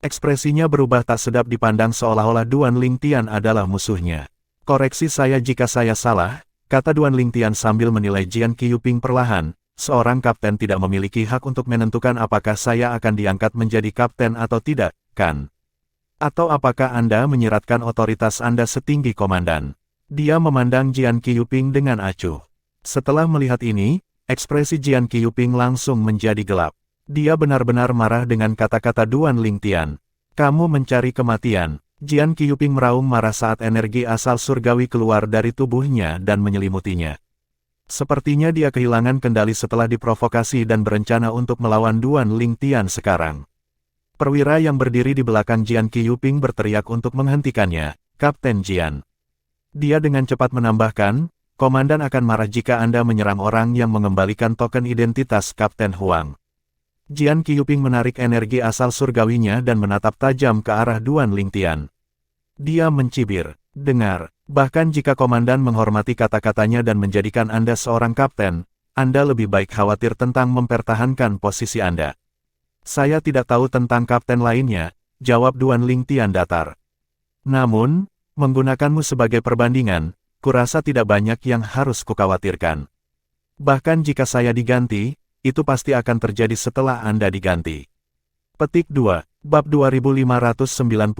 Ekspresinya berubah tak sedap dipandang seolah-olah Duan Lingtian adalah musuhnya. Koreksi saya jika saya salah, kata Duan Lingtian sambil menilai Jian Qiyuping perlahan. Seorang kapten tidak memiliki hak untuk menentukan apakah saya akan diangkat menjadi kapten atau tidak, kan? Atau apakah Anda menyiratkan otoritas Anda setinggi komandan? Dia memandang Jian Qiyuping dengan acuh. Setelah melihat ini, ekspresi Jian Qiyuping langsung menjadi gelap. Dia benar-benar marah dengan kata-kata Duan Lingtian. Kamu mencari kematian. Jian Qiyuping meraung marah saat energi asal surgawi keluar dari tubuhnya dan menyelimutinya. Sepertinya dia kehilangan kendali setelah diprovokasi dan berencana untuk melawan Duan Lingtian sekarang. Perwira yang berdiri di belakang Jian Qiyuping berteriak untuk menghentikannya, Kapten Jian. Dia dengan cepat menambahkan, komandan akan marah jika Anda menyerang orang yang mengembalikan token identitas Kapten Huang. Jian Qiyuping menarik energi asal surgawinya dan menatap tajam ke arah Duan Lingtian. Dia mencibir, dengar. Bahkan jika komandan menghormati kata-katanya dan menjadikan Anda seorang kapten, Anda lebih baik khawatir tentang mempertahankan posisi Anda. Saya tidak tahu tentang kapten lainnya, jawab Duan Lingtian datar. Namun, menggunakanmu sebagai perbandingan, kurasa tidak banyak yang harus kukhawatirkan. Bahkan jika saya diganti, itu pasti akan terjadi setelah Anda diganti. Petik 2, Bab 2595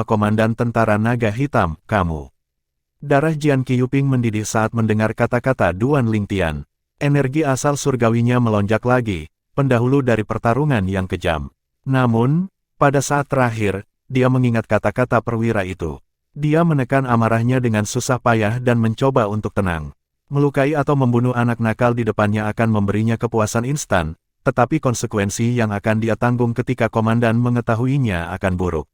Komandan Tentara Naga Hitam, kamu. Darah Jian Qiyuping mendidih saat mendengar kata-kata Duan Lingtian. Energi asal surgawinya melonjak lagi, pendahulu dari pertarungan yang kejam. Namun, pada saat terakhir, dia mengingat kata-kata perwira itu. Dia menekan amarahnya dengan susah payah dan mencoba untuk tenang. Melukai atau membunuh anak nakal di depannya akan memberinya kepuasan instan, tetapi konsekuensi yang akan dia tanggung ketika komandan mengetahuinya akan buruk.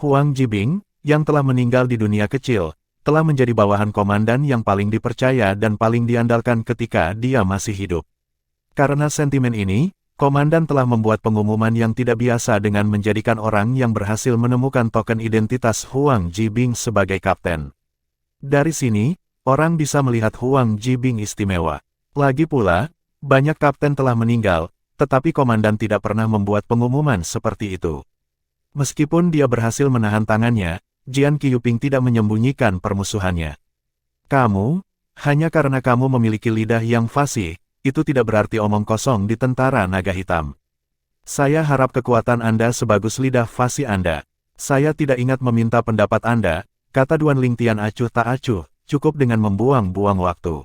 Huang Jibing, yang telah meninggal di dunia kecil, telah menjadi bawahan komandan yang paling dipercaya dan paling diandalkan ketika dia masih hidup. Karena sentimen ini, komandan telah membuat pengumuman yang tidak biasa dengan menjadikan orang yang berhasil menemukan token identitas Huang Jibing sebagai kapten. Dari sini, orang bisa melihat Huang Jibing istimewa. Lagi pula, banyak kapten telah meninggal, tetapi komandan tidak pernah membuat pengumuman seperti itu. Meskipun dia berhasil menahan tangannya, Jian Qiyuping tidak menyembunyikan permusuhannya. Kamu, hanya karena kamu memiliki lidah yang fasih, itu tidak berarti omong kosong di tentara naga hitam. Saya harap kekuatan Anda sebagus lidah fasih Anda. Saya tidak ingat meminta pendapat Anda, kata Duan Lingtian acuh tak acuh, cukup dengan membuang-buang waktu.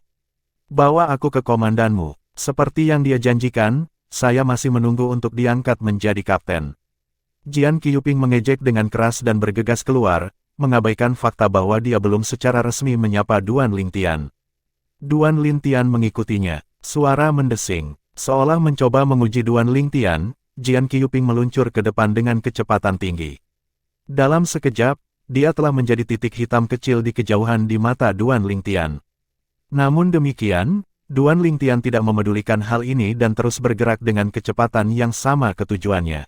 Bawa aku ke komandanmu. Seperti yang dia janjikan, saya masih menunggu untuk diangkat menjadi kapten. Jian Qiyuping mengejek dengan keras dan bergegas keluar, mengabaikan fakta bahwa dia belum secara resmi menyapa Duan Lingtian. Duan Lingtian mengikutinya. Suara mendesing. Seolah mencoba menguji Duan Lingtian, Jian Qiyuping meluncur ke depan dengan kecepatan tinggi. Dalam sekejap, dia telah menjadi titik hitam kecil di kejauhan di mata Duan Lingtian. Namun demikian, Duan Lingtian tidak memedulikan hal ini dan terus bergerak dengan kecepatan yang sama ke tujuannya.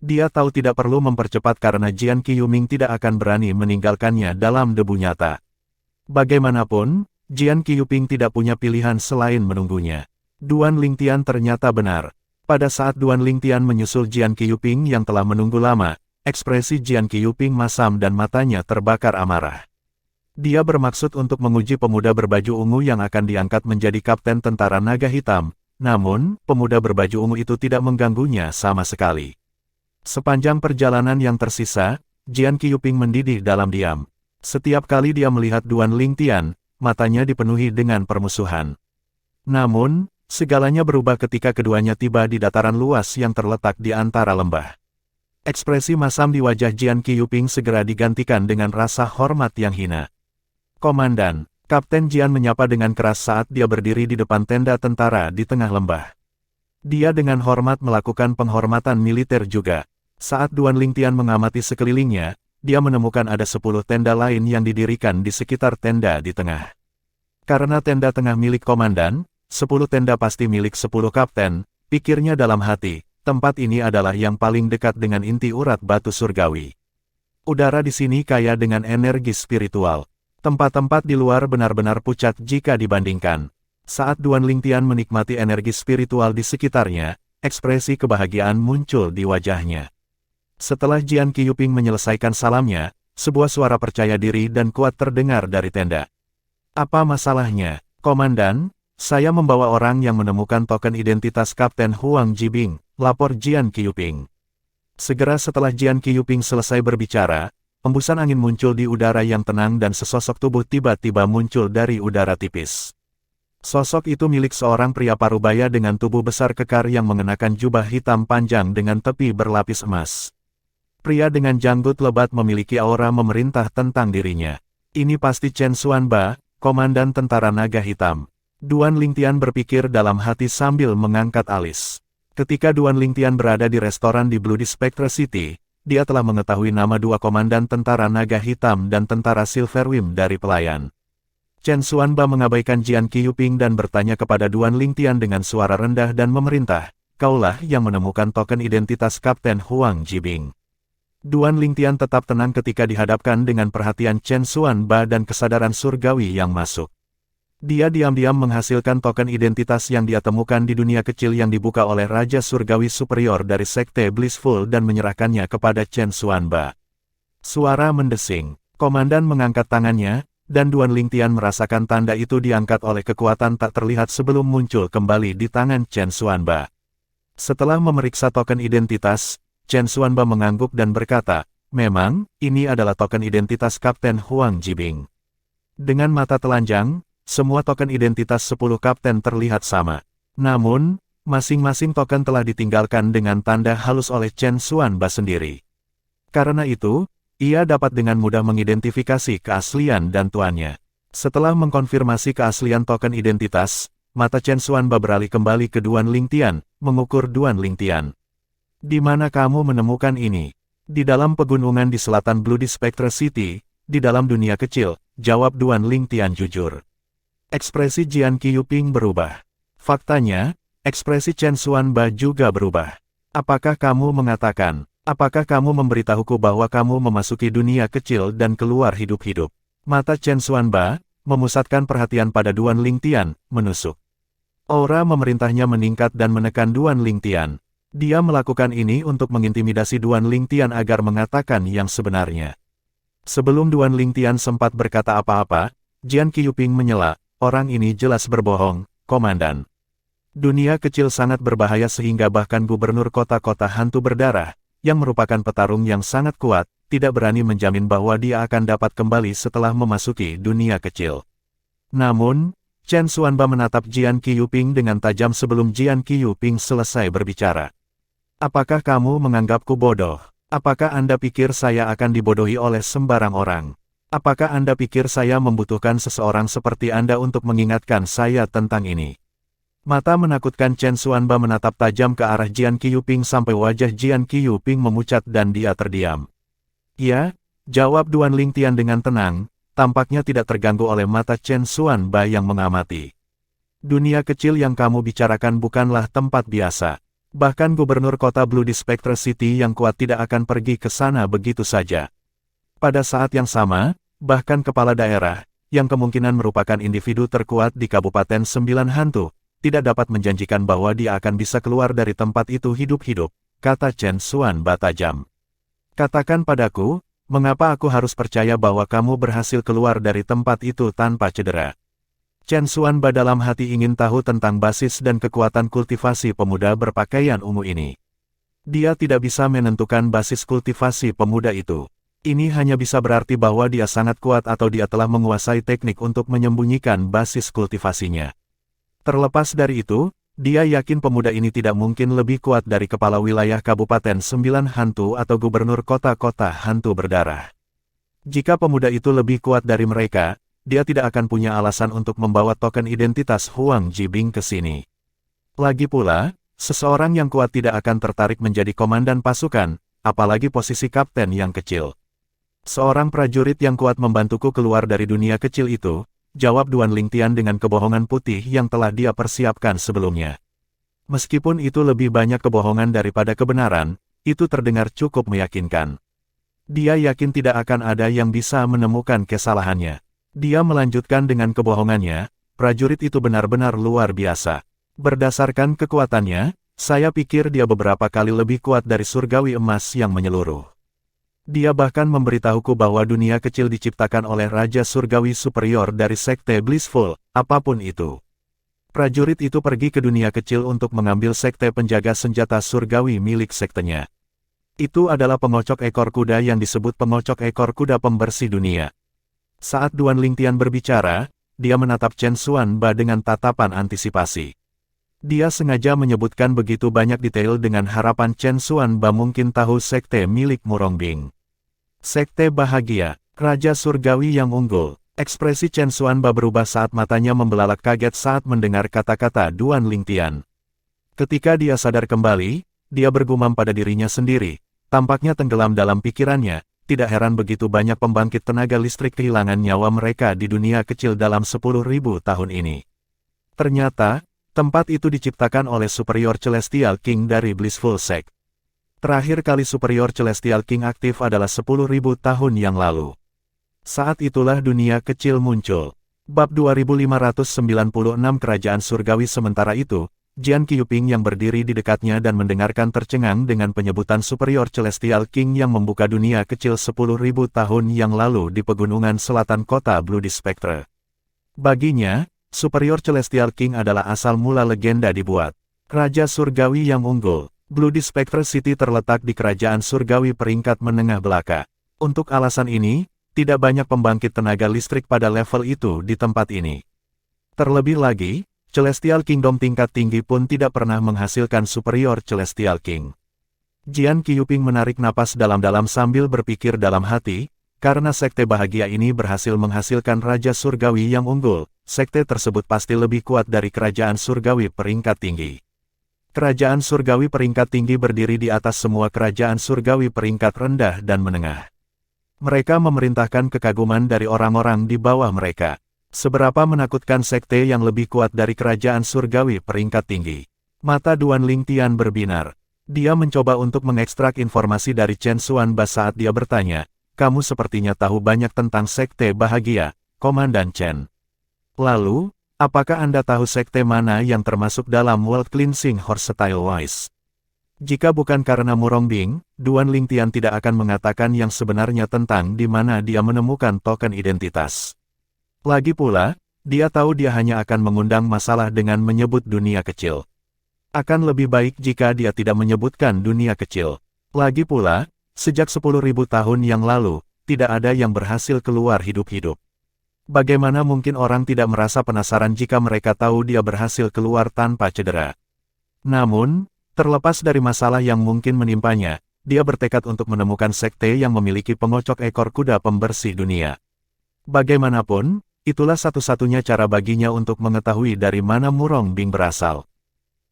Dia tahu tidak perlu mempercepat karena Jian Qiyuping tidak akan berani meninggalkannya dalam debu nyata. Bagaimanapun, Jian Qiyuping tidak punya pilihan selain menunggunya. Duan Lingtian ternyata benar. Pada saat Duan Lingtian menyusul Jian Qiyuping yang telah menunggu lama, ekspresi Jian Qiyuping masam dan matanya terbakar amarah. Dia bermaksud untuk menguji pemuda berbaju ungu yang akan diangkat menjadi kapten tentara naga hitam, namun, pemuda berbaju ungu itu tidak mengganggunya sama sekali. Sepanjang perjalanan yang tersisa, Jian Qiyuping mendidih dalam diam. Setiap kali dia melihat Duan Lingtian, matanya dipenuhi dengan permusuhan. Namun, segalanya berubah ketika keduanya tiba di dataran luas yang terletak di antara lembah. Ekspresi masam di wajah Jian Qiyuping segera digantikan dengan rasa hormat yang hina. Komandan, Kapten Jian menyapa dengan keras saat dia berdiri di depan tenda tentara di tengah lembah. Dia dengan hormat melakukan penghormatan militer juga. Saat Duan Lingtian mengamati sekelilingnya, dia menemukan ada 10 tenda lain yang didirikan di sekitar tenda di tengah. Karena tenda tengah milik komandan, 10 tenda pasti milik 10 kapten, pikirnya dalam hati, tempat ini adalah yang paling dekat dengan inti urat batu surgawi. Udara di sini kaya dengan energi spiritual. Tempat-tempat di luar benar-benar pucat jika dibandingkan. Saat Duan Lingtian menikmati energi spiritual di sekitarnya, ekspresi kebahagiaan muncul di wajahnya. Setelah Jian Qiyuping menyelesaikan salamnya, sebuah suara percaya diri dan kuat terdengar dari tenda. Apa masalahnya, Komandan? Saya membawa orang yang menemukan token identitas Kapten Huang Jibing, lapor Jian Qiyuping. Segera setelah Jian Qiyuping selesai berbicara, hembusan angin muncul di udara yang tenang dan sesosok tubuh tiba-tiba muncul dari udara tipis. Sosok itu milik seorang pria parubaya dengan tubuh besar kekar yang mengenakan jubah hitam panjang dengan tepi berlapis emas. Pria dengan janggut lebat memiliki aura memerintah tentang dirinya. Ini pasti Chen Xuanba, Komandan Tentara Naga Hitam. Duan Lingtian berpikir dalam hati sambil mengangkat alis. Ketika Duan Lingtian berada di restoran di Bloody Spectre City, dia telah mengetahui nama dua komandan Tentara Naga Hitam dan Tentara Silverwing dari pelayan. Chen Xuanba mengabaikan Jian Qiyuping dan bertanya kepada Duan Lingtian dengan suara rendah dan memerintah, "Kaulah yang menemukan token identitas Kapten Huang Jibing." Duan Lingtian tetap tenang ketika dihadapkan dengan perhatian Chen Xuanba dan kesadaran surgawi yang masuk. Dia diam-diam menghasilkan token identitas yang dia temukan di dunia kecil yang dibuka oleh Raja Surgawi Superior dari Sekte Blissful dan menyerahkannya kepada Chen Xuanba. Suara mendesing. Komandan mengangkat tangannya, dan Duan Lingtian merasakan tanda itu diangkat oleh kekuatan tak terlihat sebelum muncul kembali di tangan Chen Xuanba. Setelah memeriksa token identitas, Chen Xuanba mengangguk dan berkata, "Memang, ini adalah token identitas Kapten Huang Jibing." Dengan mata telanjang, semua token identitas 10 kapten terlihat sama. Namun, masing-masing token telah ditinggalkan dengan tanda halus oleh Chen Xuanba sendiri. Karena itu, ia dapat dengan mudah mengidentifikasi keaslian dan tuannya. Setelah mengkonfirmasi keaslian token identitas, mata Chen Xuanba beralih kembali ke Duan Lingtian, mengukur Duan Lingtian. "Di mana kamu menemukan ini?" "Di dalam pegunungan di selatan Bloody Spectre City, di dalam dunia kecil," jawab Duan Lingtian jujur. Ekspresi Jian Qiyuping berubah. Faktanya, ekspresi Chen Xuanba juga berubah. "Apakah kamu mengatakan, apakah kamu memberitahuku bahwa kamu memasuki dunia kecil dan keluar hidup-hidup?" Mata Chen Xuanba memusatkan perhatian pada Duan Lingtian, menusuk. Aura memerintahnya meningkat dan menekan Duan Lingtian. Dia melakukan ini untuk mengintimidasi Duan Lingtian agar mengatakan yang sebenarnya. Sebelum Duan Lingtian sempat berkata apa-apa, Jian Qiyuping menyela, "Orang ini jelas berbohong, Komandan. Dunia kecil sangat berbahaya sehingga bahkan gubernur kota-kota hantu berdarah, yang merupakan petarung yang sangat kuat, tidak berani menjamin bahwa dia akan dapat kembali setelah memasuki dunia kecil." Namun, Chen Xuanba menatap Jian Qiyuping dengan tajam sebelum Jian Qiyuping selesai berbicara. "Apakah kamu menganggapku bodoh? Apakah Anda pikir saya akan dibodohi oleh sembarang orang? Apakah Anda pikir saya membutuhkan seseorang seperti Anda untuk mengingatkan saya tentang ini?" Mata menakutkan Chen Xuanba menatap tajam ke arah Jian Qiyuping sampai wajah Jian Qiyuping memucat dan dia terdiam. "Ya," jawab Duan Lingtian dengan tenang, tampaknya tidak terganggu oleh mata Chen Xuanba yang mengamati. "Dunia kecil yang kamu bicarakan bukanlah tempat biasa. Bahkan gubernur kota Bloody Spectre City yang kuat tidak akan pergi ke sana begitu saja." Pada saat yang sama, bahkan kepala daerah, yang kemungkinan merupakan individu terkuat di Kabupaten Sembilan Hantu, tidak dapat menjanjikan bahwa dia akan bisa keluar dari tempat itu hidup-hidup, kata Chen Xuanba tajam. "Katakan padaku, mengapa aku harus percaya bahwa kamu berhasil keluar dari tempat itu tanpa cedera?" Chen Xuanba dalam hati ingin tahu tentang basis dan kekuatan kultivasi pemuda berpakaian ungu ini. Dia tidak bisa menentukan basis kultivasi pemuda itu. Ini hanya bisa berarti bahwa dia sangat kuat atau dia telah menguasai teknik untuk menyembunyikan basis kultivasinya. Terlepas dari itu, dia yakin pemuda ini tidak mungkin lebih kuat dari kepala wilayah Kabupaten Sembilan Hantu atau gubernur kota-kota hantu berdarah. Jika pemuda itu lebih kuat dari mereka, dia tidak akan punya alasan untuk membawa token identitas Huang Jibing ke sini. Lagi pula, seseorang yang kuat tidak akan tertarik menjadi komandan pasukan, apalagi posisi kapten yang kecil. "Seorang prajurit yang kuat membantuku keluar dari dunia kecil itu," jawab Duan Lingtian dengan kebohongan putih yang telah dia persiapkan sebelumnya. Meskipun itu lebih banyak kebohongan daripada kebenaran, itu terdengar cukup meyakinkan. Dia yakin tidak akan ada yang bisa menemukan kesalahannya. Dia melanjutkan dengan kebohongannya, "Prajurit itu benar-benar luar biasa. Berdasarkan kekuatannya, saya pikir dia beberapa kali lebih kuat dari surgawi emas yang menyeluruh. Dia bahkan memberitahuku bahwa dunia kecil diciptakan oleh Raja Surgawi Superior dari Sekte Blissful, apapun itu. Prajurit itu pergi ke dunia kecil untuk mengambil sekte penjaga senjata surgawi milik sektenya. Itu adalah pengocok ekor kuda yang disebut pengocok ekor kuda pembersih dunia." Saat Duan Lingtian berbicara, dia menatap Chen Xuanba dengan tatapan antisipasi. Dia sengaja menyebutkan begitu banyak detail dengan harapan Chen Xuanba mungkin tahu sekte milik Murongbing. Sekte bahagia, Raja Surgawi yang unggul. Ekspresi Chen Xuanba berubah saat matanya membelalak kaget saat mendengar kata-kata Duan Lingtian. Ketika dia sadar kembali, dia bergumam pada dirinya sendiri, tampaknya tenggelam dalam pikirannya. Tidak heran begitu banyak pembangkit tenaga listrik kehilangan nyawa mereka di dunia kecil dalam 10.000 tahun ini. Ternyata, tempat itu diciptakan oleh Superior Celestial King dari Blissful Sect. Terakhir kali Superior Celestial King aktif adalah 10.000 tahun yang lalu. Saat itulah dunia kecil muncul. Bab 2596 Kerajaan Surgawi. Sementara itu, Jian Qiuping yang berdiri di dekatnya dan mendengarkan tercengang dengan penyebutan Superior Celestial King yang membuka dunia kecil 10.000 tahun yang lalu di pegunungan selatan kota Blue Spectre. Baginya, Superior Celestial King adalah asal mula legenda dibuat. Raja Surgawi yang unggul. Blue Spectre City terletak di Kerajaan Surgawi peringkat menengah belaka. Untuk alasan ini, tidak banyak pembangkit tenaga listrik pada level itu di tempat ini. Terlebih lagi, Celestial Kingdom tingkat tinggi pun tidak pernah menghasilkan Superior Celestial King. Jian Qiuping menarik napas dalam-dalam sambil berpikir dalam hati, karena sekte bahagia ini berhasil menghasilkan Raja Surgawi yang unggul, sekte tersebut pasti lebih kuat dari Kerajaan Surgawi peringkat tinggi. Kerajaan Surgawi peringkat tinggi berdiri di atas semua Kerajaan Surgawi peringkat rendah dan menengah. Mereka memerintahkan kekaguman dari orang-orang di bawah mereka. Seberapa menakutkan sekte yang lebih kuat dari Kerajaan Surgawi peringkat tinggi. Mata Duan Lingtian berbinar. Dia mencoba untuk mengekstrak informasi dari Chen Xuanba saat dia bertanya, "Kamu sepertinya tahu banyak tentang sekte bahagia, Komandan Chen. Lalu, apakah Anda tahu sekte mana yang termasuk dalam World Cleansing Horse Style Wise?" Jika bukan karena Murongbing, Duan Lingtian tidak akan mengatakan yang sebenarnya tentang di mana dia menemukan token identitas. Lagi pula, dia tahu dia hanya akan mengundang masalah dengan menyebut dunia kecil. Akan lebih baik jika dia tidak menyebutkan dunia kecil. Lagi pula, sejak 10.000 tahun yang lalu, tidak ada yang berhasil keluar hidup-hidup. Bagaimana mungkin orang tidak merasa penasaran jika mereka tahu dia berhasil keluar tanpa cedera? Namun, terlepas dari masalah yang mungkin menimpanya, dia bertekad untuk menemukan sekte yang memiliki pengocok ekor kuda pembersih dunia. Bagaimanapun, itulah satu-satunya cara baginya untuk mengetahui dari mana Murongbing berasal.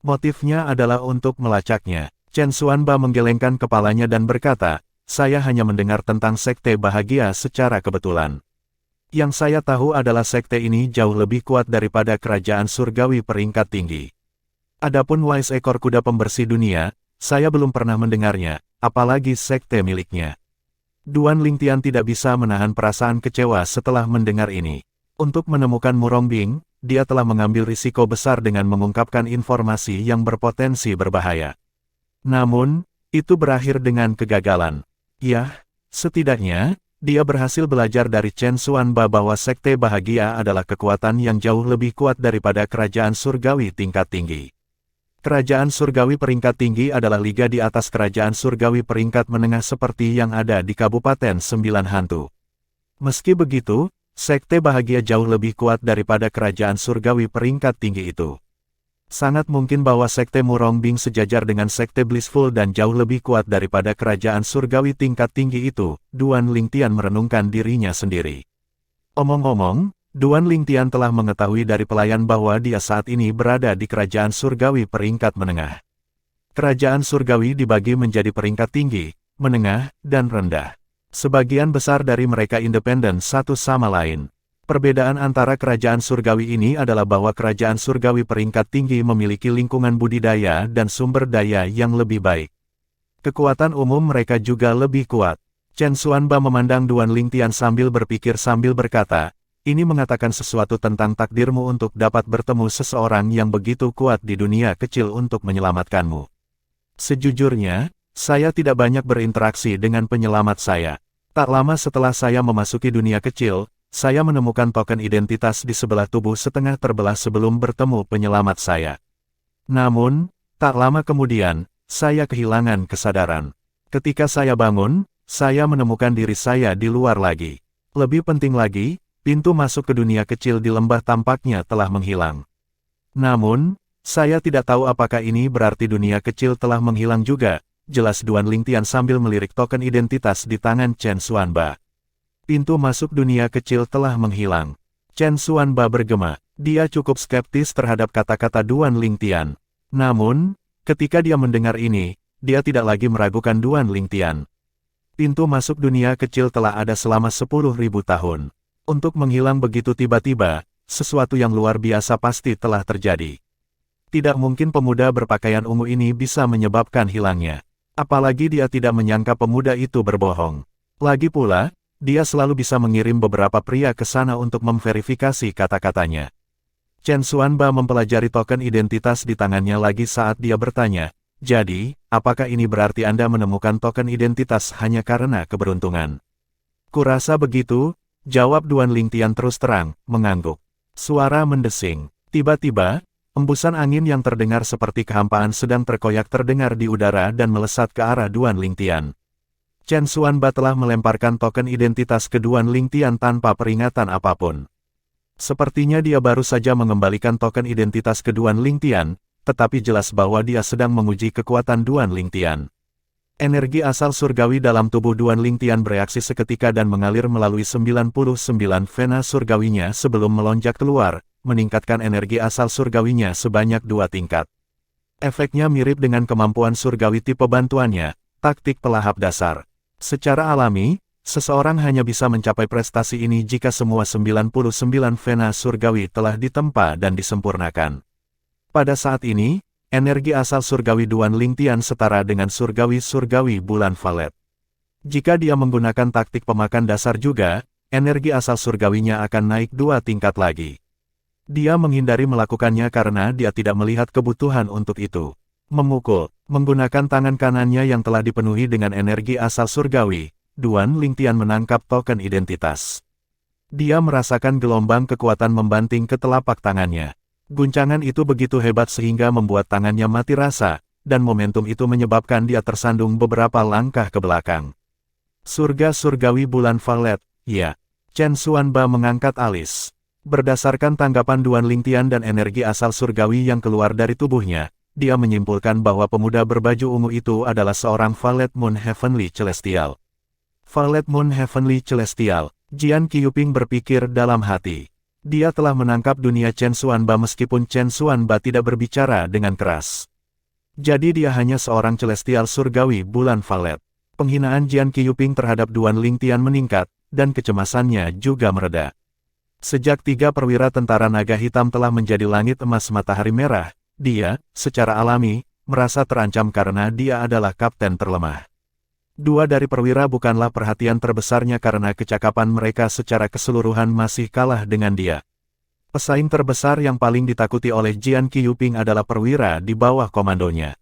Motifnya adalah untuk melacaknya. Chen Xuanba menggelengkan kepalanya dan berkata, "Saya hanya mendengar tentang sekte bahagia secara kebetulan. Yang saya tahu adalah sekte ini jauh lebih kuat daripada Kerajaan Surgawi peringkat tinggi. Adapun Wise ekor kuda pembersih dunia, saya belum pernah mendengarnya, apalagi sekte miliknya." Duan Lingtian tidak bisa menahan perasaan kecewa setelah mendengar ini. Untuk menemukan Murongbing, dia telah mengambil risiko besar dengan mengungkapkan informasi yang berpotensi berbahaya. Namun, itu berakhir dengan kegagalan. Ya, setidaknya, dia berhasil belajar dari Chen Xuanba bahwa sekte bahagia adalah kekuatan yang jauh lebih kuat daripada Kerajaan Surgawi tingkat tinggi. Kerajaan Surgawi peringkat tinggi adalah liga di atas Kerajaan Surgawi peringkat menengah seperti yang ada di Kabupaten Sembilan Hantu. Meski begitu, sekte bahagia jauh lebih kuat daripada Kerajaan Surgawi peringkat tinggi itu. Sangat mungkin bahwa sekte Murongbing sejajar dengan sekte Blissful dan jauh lebih kuat daripada Kerajaan Surgawi tingkat tinggi itu, Duan Lingtian merenungkan dirinya sendiri. Omong-omong, Duan Lingtian telah mengetahui dari pelayan bahwa dia saat ini berada di Kerajaan Surgawi peringkat menengah. Kerajaan Surgawi dibagi menjadi peringkat tinggi, menengah, dan rendah. Sebagian besar dari mereka independen satu sama lain. Perbedaan antara Kerajaan Surgawi ini adalah bahwa Kerajaan Surgawi peringkat tinggi memiliki lingkungan budidaya dan sumber daya yang lebih baik. Kekuatan umum mereka juga lebih kuat. Chen Xuanba memandang Duan Lingtian sambil berpikir sambil berkata, "Ini mengatakan sesuatu tentang takdirmu untuk dapat bertemu seseorang yang begitu kuat di dunia kecil untuk menyelamatkanmu." Sejujurnya, saya tidak banyak berinteraksi dengan penyelamat saya. Tak lama setelah saya memasuki dunia kecil, saya menemukan token identitas di sebelah tubuh setengah terbelah sebelum bertemu penyelamat saya. Namun, tak lama kemudian, saya kehilangan kesadaran. Ketika saya bangun, saya menemukan diri saya di luar lagi. Lebih penting lagi, pintu masuk ke dunia kecil di lembah tampaknya telah menghilang. Namun, saya tidak tahu apakah ini berarti dunia kecil telah menghilang juga, jelas Duan Lingtian sambil melirik token identitas di tangan Chen Xuanba. Pintu masuk dunia kecil telah menghilang. Chen Xuanba bergema, dia cukup skeptis terhadap kata-kata Duan Lingtian. Namun, ketika dia mendengar ini, dia tidak lagi meragukan Duan Lingtian. Pintu masuk dunia kecil telah ada selama 10.000 tahun. Untuk menghilang begitu tiba-tiba, sesuatu yang luar biasa pasti telah terjadi. Tidak mungkin pemuda berpakaian ungu ini bisa menyebabkan hilangnya. Apalagi dia tidak menyangka pemuda itu berbohong. Lagi pula, Dia selalu bisa mengirim beberapa pria ke sana untuk memverifikasi kata-katanya. Chen Xuanba mempelajari token identitas di tangannya lagi saat dia bertanya, "Jadi, apakah ini berarti Anda menemukan token identitas hanya karena keberuntungan?" "Kurasa begitu," jawab Duan Lingtian terus terang, mengangguk. Suara mendesing. Tiba-tiba, embusan angin yang terdengar seperti kehampaan sedang terkoyak terdengar di udara dan melesat ke arah Duan Lingtian. Chen Xuanba telah melemparkan token identitas ke Duan Lingtian tanpa peringatan apapun. Sepertinya dia baru saja mengembalikan token identitas ke Duan Lingtian, tetapi jelas bahwa dia sedang menguji kekuatan Duan Lingtian. Energi asal surgawi dalam tubuh Duan Lingtian bereaksi seketika dan mengalir melalui 99 vena surgawinya sebelum melonjak keluar, meningkatkan energi asal surgawinya sebanyak 2 tingkat. Efeknya mirip dengan kemampuan surgawi tipe bantuannya, taktik pelahap dasar. Secara alami, seseorang hanya bisa mencapai prestasi ini jika semua 99 vena surgawi telah ditempa dan disempurnakan. Pada saat ini, energi asal surgawi Duan Lingtian setara dengan surgawi bulan valet. Jika dia menggunakan taktik pemakan dasar juga, energi asal surgawinya akan naik 2 tingkat lagi. Dia menghindari melakukannya karena dia tidak melihat kebutuhan untuk itu. Memukul, menggunakan tangan kanannya yang telah dipenuhi dengan energi asal surgawi, Duan Lingtian menangkap token identitas. Dia merasakan gelombang kekuatan membanting ke telapak tangannya. Guncangan itu begitu hebat sehingga membuat tangannya mati rasa, dan momentum itu menyebabkan dia tersandung beberapa langkah ke belakang. Surga surgawi bulan valet, ya. Chen Xuanba mengangkat alis. Berdasarkan tanggapan Duan Lingtian dan energi asal surgawi yang keluar dari tubuhnya, dia menyimpulkan bahwa pemuda berbaju ungu itu adalah seorang Valet Moon Heavenly Celestial. Valet Moon Heavenly Celestial, Jian Qiuping berpikir dalam hati. Dia telah menangkap dunia Chen Xuanba meskipun Chen Xuanba tidak berbicara dengan keras. Jadi dia hanya seorang Celestial surgawi bulan valet. Penghinaan Jian Qiuping terhadap Duan Lingtian meningkat, dan kecemasannya juga mereda. Sejak 3 perwira tentara naga hitam telah menjadi langit emas matahari merah, dia, secara alami, merasa terancam karena dia adalah kapten terlemah. 2 dari perwira bukanlah perhatian terbesarnya karena kecakapan mereka secara keseluruhan masih kalah dengan dia. Pesaing terbesar yang paling ditakuti oleh Jian Qiuping adalah perwira di bawah komandonya.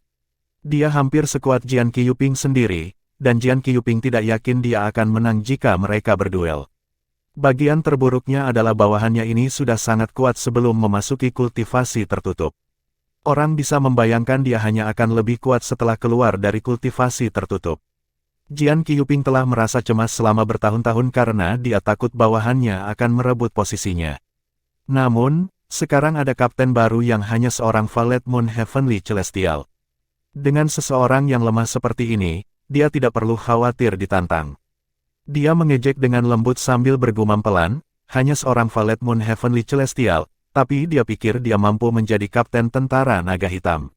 Dia hampir sekuat Jian Qiuping sendiri, dan Jian Qiuping tidak yakin dia akan menang jika mereka berduel. Bagian terburuknya adalah bawahannya ini sudah sangat kuat sebelum memasuki kultivasi tertutup. Orang bisa membayangkan dia hanya akan lebih kuat setelah keluar dari kultivasi tertutup. Jian Qiuping telah merasa cemas selama bertahun-tahun karena dia takut bawahannya akan merebut posisinya. Namun, sekarang ada kapten baru yang hanya seorang Valet Moon Heavenly Celestial. Dengan seseorang yang lemah seperti ini, dia tidak perlu khawatir ditantang. Dia mengejek dengan lembut sambil bergumam pelan, hanya seorang Valet Moon Heavenly Celestial, tapi dia pikir dia mampu menjadi kapten tentara naga hitam.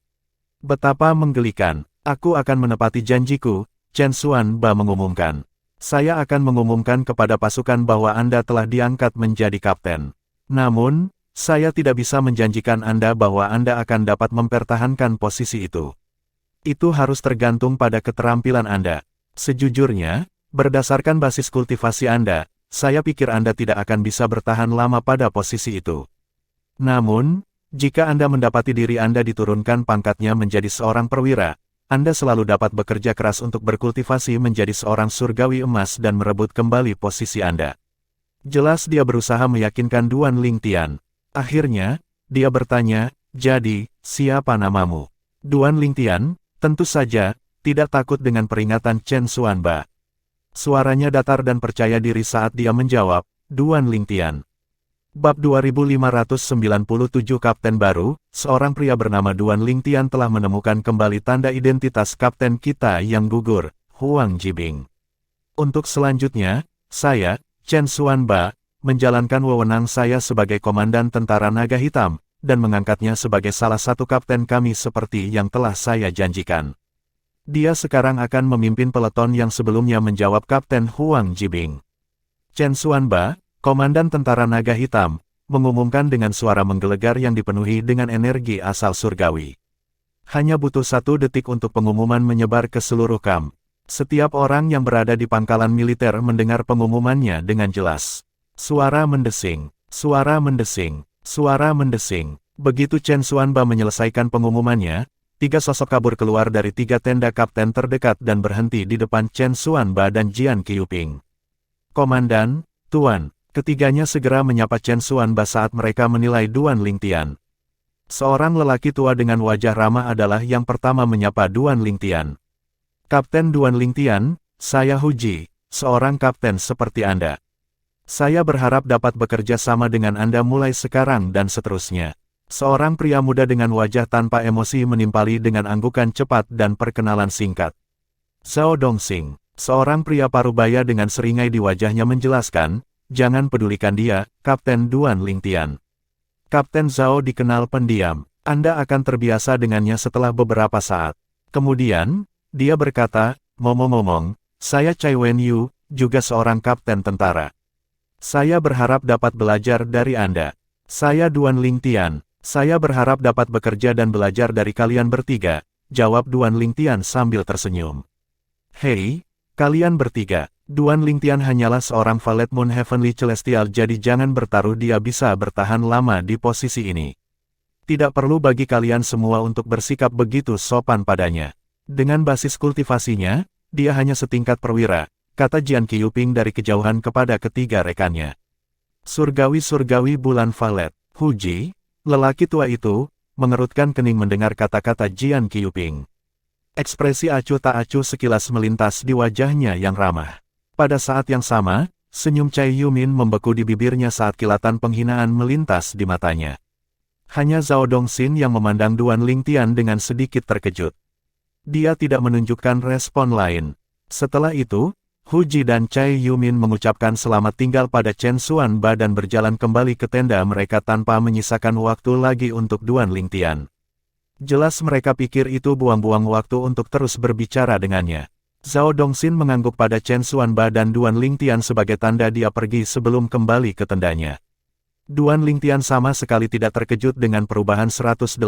Betapa menggelikan, aku akan menepati janjiku, Chen Xuanba mengumumkan. Saya akan mengumumkan kepada pasukan bahwa Anda telah diangkat menjadi kapten. Namun, saya tidak bisa menjanjikan Anda bahwa Anda akan dapat mempertahankan posisi itu. Itu harus tergantung pada keterampilan Anda. Sejujurnya, berdasarkan basis kultivasi Anda, saya pikir Anda tidak akan bisa bertahan lama pada posisi itu. Namun, jika Anda mendapati diri Anda diturunkan pangkatnya menjadi seorang perwira, Anda selalu dapat bekerja keras untuk berkultivasi menjadi seorang surgawi emas dan merebut kembali posisi Anda. Jelas dia berusaha meyakinkan Duan Lingtian. Akhirnya, dia bertanya, jadi, siapa namamu? Duan Lingtian, tentu saja, tidak takut dengan peringatan Chen Xuanba. Suaranya datar dan percaya diri saat dia menjawab, Duan Lingtian. Bab 2597 Kapten Baru, seorang pria bernama Duan Lingtian telah menemukan kembali tanda identitas kapten kita yang gugur, Huang Jibing. Untuk selanjutnya, saya, Chen Xuanba, menjalankan wewenang saya sebagai komandan tentara naga hitam, dan mengangkatnya sebagai salah satu kapten kami seperti yang telah saya janjikan. Dia sekarang akan memimpin peleton yang sebelumnya menjawab Kapten Huang Jibing. Chen Xuanba, Komandan Tentara Naga Hitam, mengumumkan dengan suara menggelegar yang dipenuhi dengan energi asal surgawi. Hanya butuh 1 detik untuk pengumuman menyebar ke seluruh kamp. Setiap orang yang berada di pangkalan militer mendengar pengumumannya dengan jelas. Suara mendesing, suara mendesing, suara mendesing. Begitu Chen Xuanba menyelesaikan pengumumannya, 3 sosok kabur keluar dari 3 tenda kapten terdekat dan berhenti di depan Chen Xuanba dan Jian Qiuping. Komandan, Tuan, ketiganya segera menyapa Chen Xuanba saat mereka menilai Duan Lingtian. Seorang lelaki tua dengan wajah ramah adalah yang pertama menyapa Duan Lingtian. Kapten Duan Lingtian, saya Hu Ji, seorang kapten seperti Anda. Saya berharap dapat bekerja sama dengan Anda mulai sekarang dan seterusnya. Seorang pria muda dengan wajah tanpa emosi menimpali dengan anggukan cepat dan perkenalan singkat. Zhao Dongxing, seorang pria parubaya dengan seringai di wajahnya menjelaskan, jangan pedulikan dia, Kapten Duan Lingtian. Kapten Zhao dikenal pendiam, Anda akan terbiasa dengannya setelah beberapa saat. Kemudian, dia berkata, ngomong-ngomong, saya Cai Wenyu, juga seorang kapten tentara. Saya berharap dapat belajar dari Anda. Saya Duan Lingtian. Saya berharap dapat bekerja dan belajar dari kalian bertiga, jawab Duan Lingtian sambil tersenyum. Hei, kalian bertiga, Duan Lingtian hanyalah seorang valet Moon Heavenly Celestial jadi jangan bertaruh dia bisa bertahan lama di posisi ini. Tidak perlu bagi kalian semua untuk bersikap begitu sopan padanya. Dengan basis kultivasinya, dia hanya setingkat perwira, kata Jian Qiuping dari kejauhan kepada ketiga rekannya. Surgawi-surgawi bulan valet, Hu Ji. Lelaki tua itu, mengerutkan kening mendengar kata-kata Jian Qiuping. Ekspresi acuh tak acuh sekilas melintas di wajahnya yang ramah. Pada saat yang sama, senyum Cai Yumin membeku di bibirnya saat kilatan penghinaan melintas di matanya. Hanya Zhao Dongxin yang memandang Duan Lingtian dengan sedikit terkejut. Dia tidak menunjukkan respon lain. Setelah itu, Hu Ji dan Cai Yumin mengucapkan selamat tinggal pada Chen Xuanba dan berjalan kembali ke tenda mereka tanpa menyisakan waktu lagi untuk Duan Lingtian. Jelas mereka pikir itu buang-buang waktu untuk terus berbicara dengannya. Zhao Dongxin mengangguk pada Chen Xuanba dan Duan Lingtian sebagai tanda dia pergi sebelum kembali ke tendanya. Duan Lingtian sama sekali tidak terkejut dengan perubahan 180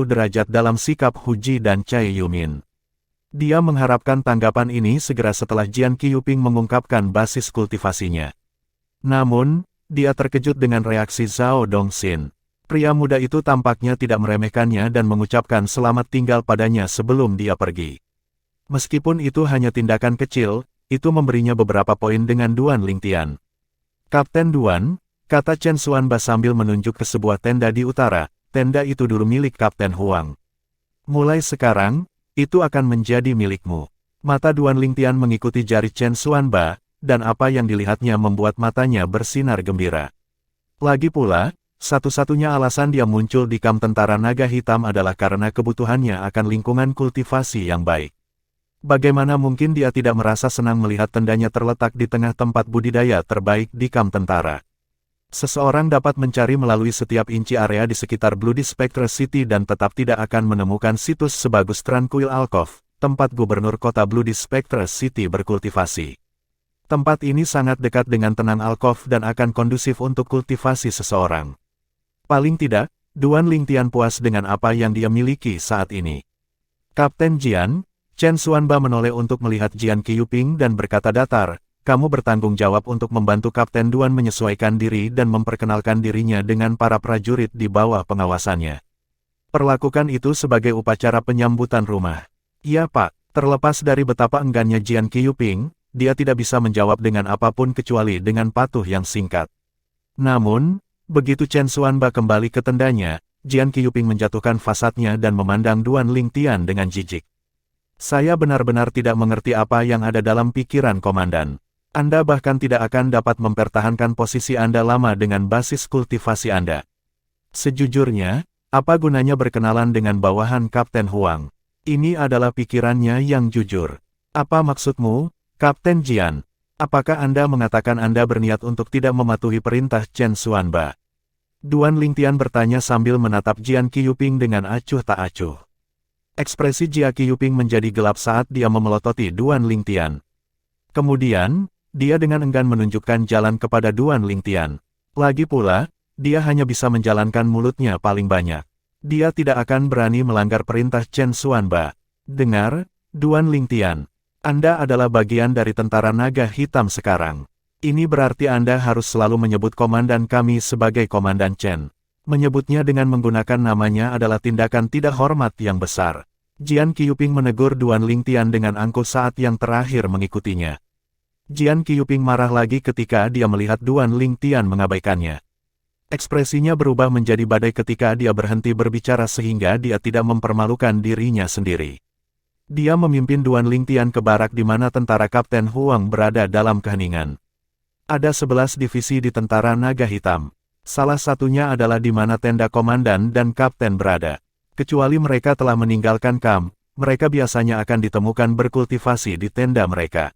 derajat dalam sikap Hu Ji dan Cai Yumin. Dia mengharapkan tanggapan ini segera setelah Jian Qiuping mengungkapkan basis kultivasinya. Namun, dia terkejut dengan reaksi Zhao Dongxin. Pria muda itu tampaknya tidak meremehkannya dan mengucapkan selamat tinggal padanya sebelum dia pergi. Meskipun itu hanya tindakan kecil, itu memberinya beberapa poin dengan Duan Lingtian. Kapten Duan, kata Chen Xuanba sambil menunjuk ke sebuah tenda di utara, tenda itu dulu milik Kapten Huang. Mulai sekarang, itu akan menjadi milikmu. Mata Duan Lingtian mengikuti jari Chen Xuanba, dan apa yang dilihatnya membuat matanya bersinar gembira. Lagi pula, satu-satunya alasan dia muncul di kamp tentara naga hitam adalah karena kebutuhannya akan lingkungan kultivasi yang baik. Bagaimana mungkin dia tidak merasa senang melihat tendanya terletak di tengah tempat budidaya terbaik di kamp tentara. Seseorang dapat mencari melalui setiap inci area di sekitar Bloody Spectre City dan tetap tidak akan menemukan situs sebagus Tranquil Alcove, tempat gubernur kota Bloody Spectre City berkultivasi. Tempat ini sangat dekat dengan Tenang Alcove dan akan kondusif untuk kultivasi seseorang. Paling tidak, Duan Lingtian puas dengan apa yang dia miliki saat ini. Kapten Jian, Chen Xuanba menoleh untuk melihat Jian Qiuping dan berkata datar, kamu bertanggung jawab untuk membantu Kapten Duan menyesuaikan diri dan memperkenalkan dirinya dengan para prajurit di bawah pengawasannya. Perlakukan itu sebagai upacara penyambutan rumah. Iya Pak, terlepas dari betapa enggannya Jian Qiuping, dia tidak bisa menjawab dengan apapun kecuali dengan patuh yang singkat. Namun, begitu Chen Xuanba kembali ke tendanya, Jian Qiuping menjatuhkan fasadnya dan memandang Duan Lingtian dengan jijik. Saya benar-benar tidak mengerti apa yang ada dalam pikiran komandan. Anda bahkan tidak akan dapat mempertahankan posisi Anda lama dengan basis kultivasi Anda. Sejujurnya, apa gunanya berkenalan dengan bawahan Kapten Huang? Ini adalah pikirannya yang jujur. Apa maksudmu, Kapten Jian? Apakah Anda mengatakan Anda berniat untuk tidak mematuhi perintah Chen Xuanba? Duan Lingtian bertanya sambil menatap Jian Qiuping dengan acuh tak acuh. Ekspresi Jian Qiuping menjadi gelap saat dia memelototi Duan Lingtian. Kemudian, dia dengan enggan menunjukkan jalan kepada Duan Lingtian. Lagi pula, dia hanya bisa menjalankan mulutnya paling banyak. Dia tidak akan berani melanggar perintah Chen Xuanba. Dengar, Duan Lingtian. Anda adalah bagian dari tentara naga hitam sekarang. Ini berarti Anda harus selalu menyebut komandan kami sebagai Komandan Chen. Menyebutnya dengan menggunakan namanya adalah tindakan tidak hormat yang besar. Jian Qiuping menegur Duan Lingtian dengan angkuh saat yang terakhir mengikutinya. Jian Qiuping marah lagi ketika dia melihat Duan Lingtian mengabaikannya. Ekspresinya berubah menjadi badai ketika dia berhenti berbicara sehingga dia tidak mempermalukan dirinya sendiri. Dia memimpin Duan Lingtian ke barak di mana tentara Kapten Huang berada dalam keheningan. Ada 11 divisi di tentara naga hitam. Salah satunya adalah di mana tenda komandan dan kapten berada. Kecuali mereka telah meninggalkan kamp, mereka biasanya akan ditemukan berkultivasi di tenda mereka.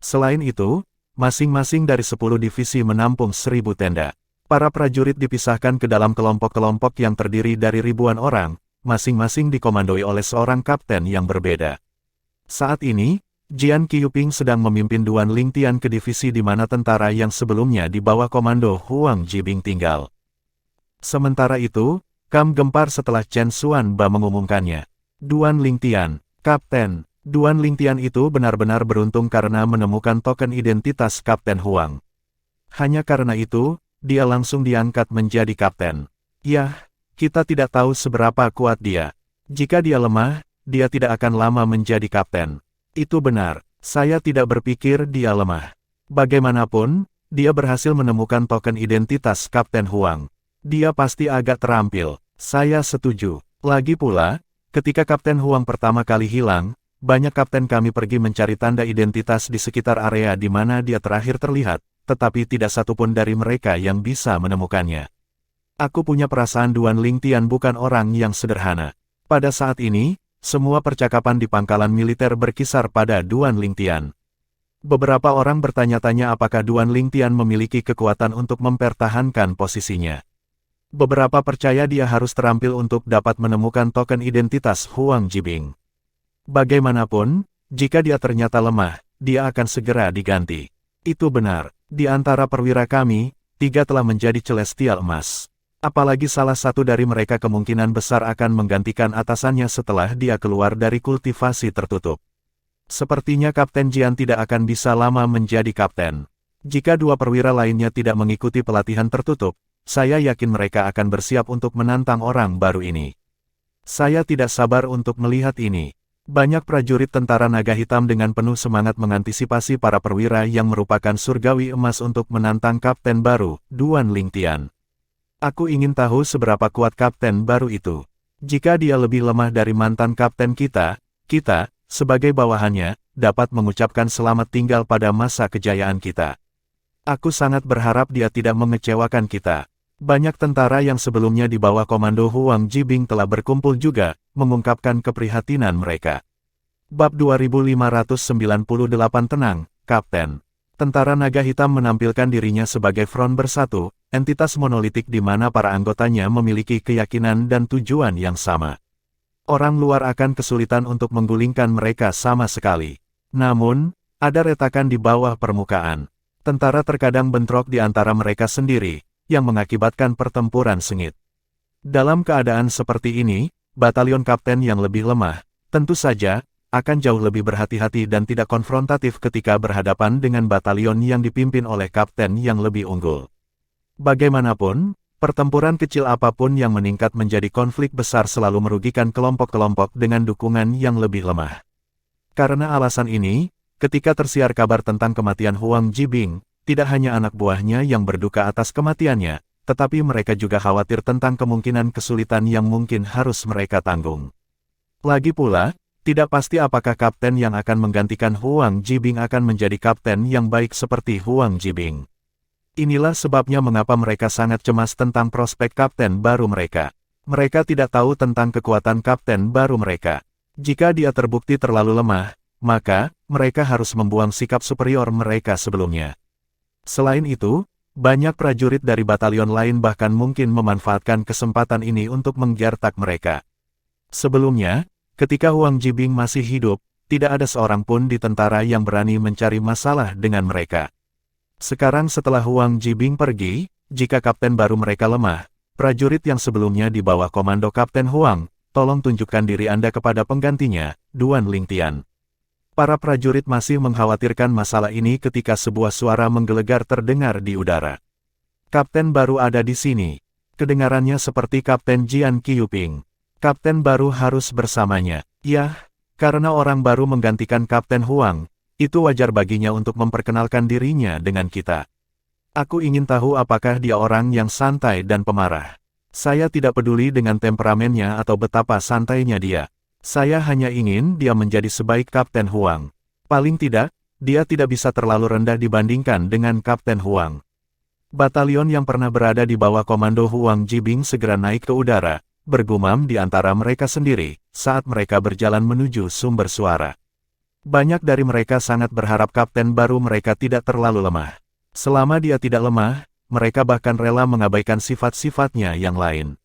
Selain itu, masing-masing dari 10 divisi menampung 1000 tenda. Para prajurit dipisahkan ke dalam kelompok-kelompok yang terdiri dari ribuan orang, masing-masing dikomandoi oleh seorang kapten yang berbeda. Saat ini, Jian Qiuping sedang memimpin Duan Lingtian ke divisi di mana tentara yang sebelumnya di bawah komando Huang Jibing tinggal. Sementara itu, Kam gempar setelah Chen Xuanba mengumumkannya. Duan Lingtian, Kapten. Duan Lingtian itu benar-benar beruntung karena menemukan token identitas Kapten Huang. Hanya karena itu, dia langsung diangkat menjadi kapten. Yah, kita tidak tahu seberapa kuat dia. Jika dia lemah, dia tidak akan lama menjadi kapten. Itu benar, saya tidak berpikir dia lemah. Bagaimanapun, dia berhasil menemukan token identitas Kapten Huang. Dia pasti agak terampil, saya setuju. Lagi pula, ketika Kapten Huang pertama kali hilang, banyak kapten kami pergi mencari tanda identitas di sekitar area di mana dia terakhir terlihat, tetapi tidak satupun dari mereka yang bisa menemukannya. Aku punya perasaan Duan Lingtian bukan orang yang sederhana. Pada saat ini, semua percakapan di pangkalan militer berkisar pada Duan Lingtian. Beberapa orang bertanya-tanya apakah Duan Lingtian memiliki kekuatan untuk mempertahankan posisinya. Beberapa percaya dia harus terampil untuk dapat menemukan token identitas Huang Jibing. Bagaimanapun, jika dia ternyata lemah, dia akan segera diganti. Itu benar, di antara perwira kami, 3 telah menjadi celestial emas. Apalagi salah satu dari mereka kemungkinan besar akan menggantikan atasannya setelah dia keluar dari kultivasi tertutup. Sepertinya Kapten Jian tidak akan bisa lama menjadi kapten. Jika 2 perwira lainnya tidak mengikuti pelatihan tertutup, saya yakin mereka akan bersiap untuk menantang orang baru ini. Saya tidak sabar untuk melihat ini. Banyak prajurit tentara naga hitam dengan penuh semangat mengantisipasi para perwira yang merupakan surgawi emas untuk menantang kapten baru, Duan Lingtian. Aku ingin tahu seberapa kuat kapten baru itu. Jika dia lebih lemah dari mantan kapten kita, sebagai bawahannya, dapat mengucapkan selamat tinggal pada masa kejayaan kita. Aku sangat berharap dia tidak mengecewakan kita. Banyak tentara yang sebelumnya di bawah komando Huang Jibing telah berkumpul juga, mengungkapkan keprihatinan mereka. Bab 2598 Tenang, Kapten. Tentara naga hitam menampilkan dirinya sebagai front bersatu, entitas monolitik di mana para anggotanya memiliki keyakinan dan tujuan yang sama. Orang luar akan kesulitan untuk menggulingkan mereka sama sekali. Namun, ada retakan di bawah permukaan. Tentara terkadang bentrok di antara mereka sendiri, yang mengakibatkan pertempuran sengit. Dalam keadaan seperti ini, batalion kapten yang lebih lemah, tentu saja, akan jauh lebih berhati-hati dan tidak konfrontatif ketika berhadapan dengan batalion yang dipimpin oleh kapten yang lebih unggul. Bagaimanapun, pertempuran kecil apapun yang meningkat menjadi konflik besar selalu merugikan kelompok-kelompok dengan dukungan yang lebih lemah. Karena alasan ini, ketika tersiar kabar tentang kematian Huang Jibing, tidak hanya anak buahnya yang berduka atas kematiannya, tetapi mereka juga khawatir tentang kemungkinan kesulitan yang mungkin harus mereka tanggung. Lagi pula, tidak pasti apakah kapten yang akan menggantikan Huang Jibing akan menjadi kapten yang baik seperti Huang Jibing. Inilah sebabnya mengapa mereka sangat cemas tentang prospek kapten baru mereka. Mereka tidak tahu tentang kekuatan kapten baru mereka. Jika dia terbukti terlalu lemah, maka mereka harus membuang sikap superior mereka sebelumnya. Selain itu, banyak prajurit dari batalion lain bahkan mungkin memanfaatkan kesempatan ini untuk menggertak mereka. Sebelumnya, ketika Huang Jibing masih hidup, tidak ada seorang pun di tentara yang berani mencari masalah dengan mereka. Sekarang setelah Huang Jibing pergi, jika kapten baru mereka lemah, prajurit yang sebelumnya di bawah komando Kapten Huang, tolong tunjukkan diri Anda kepada penggantinya, Duan Lingtian. Para prajurit masih mengkhawatirkan masalah ini ketika sebuah suara menggelegar terdengar di udara. Kapten baru ada di sini. Kedengarannya seperti Kapten Jian Qiuping. Kapten baru harus bersamanya. Yah, karena orang baru menggantikan Kapten Huang, itu wajar baginya untuk memperkenalkan dirinya dengan kita. Aku ingin tahu apakah dia orang yang santai dan pemarah. Saya tidak peduli dengan temperamennya atau betapa santainya dia. Saya hanya ingin dia menjadi sebaik Kapten Huang. Paling tidak, dia tidak bisa terlalu rendah dibandingkan dengan Kapten Huang. Batalion yang pernah berada di bawah komando Huang Jibing segera naik ke udara, bergumam di antara mereka sendiri, saat mereka berjalan menuju sumber suara. Banyak dari mereka sangat berharap kapten baru mereka tidak terlalu lemah. Selama dia tidak lemah, mereka bahkan rela mengabaikan sifat-sifatnya yang lain.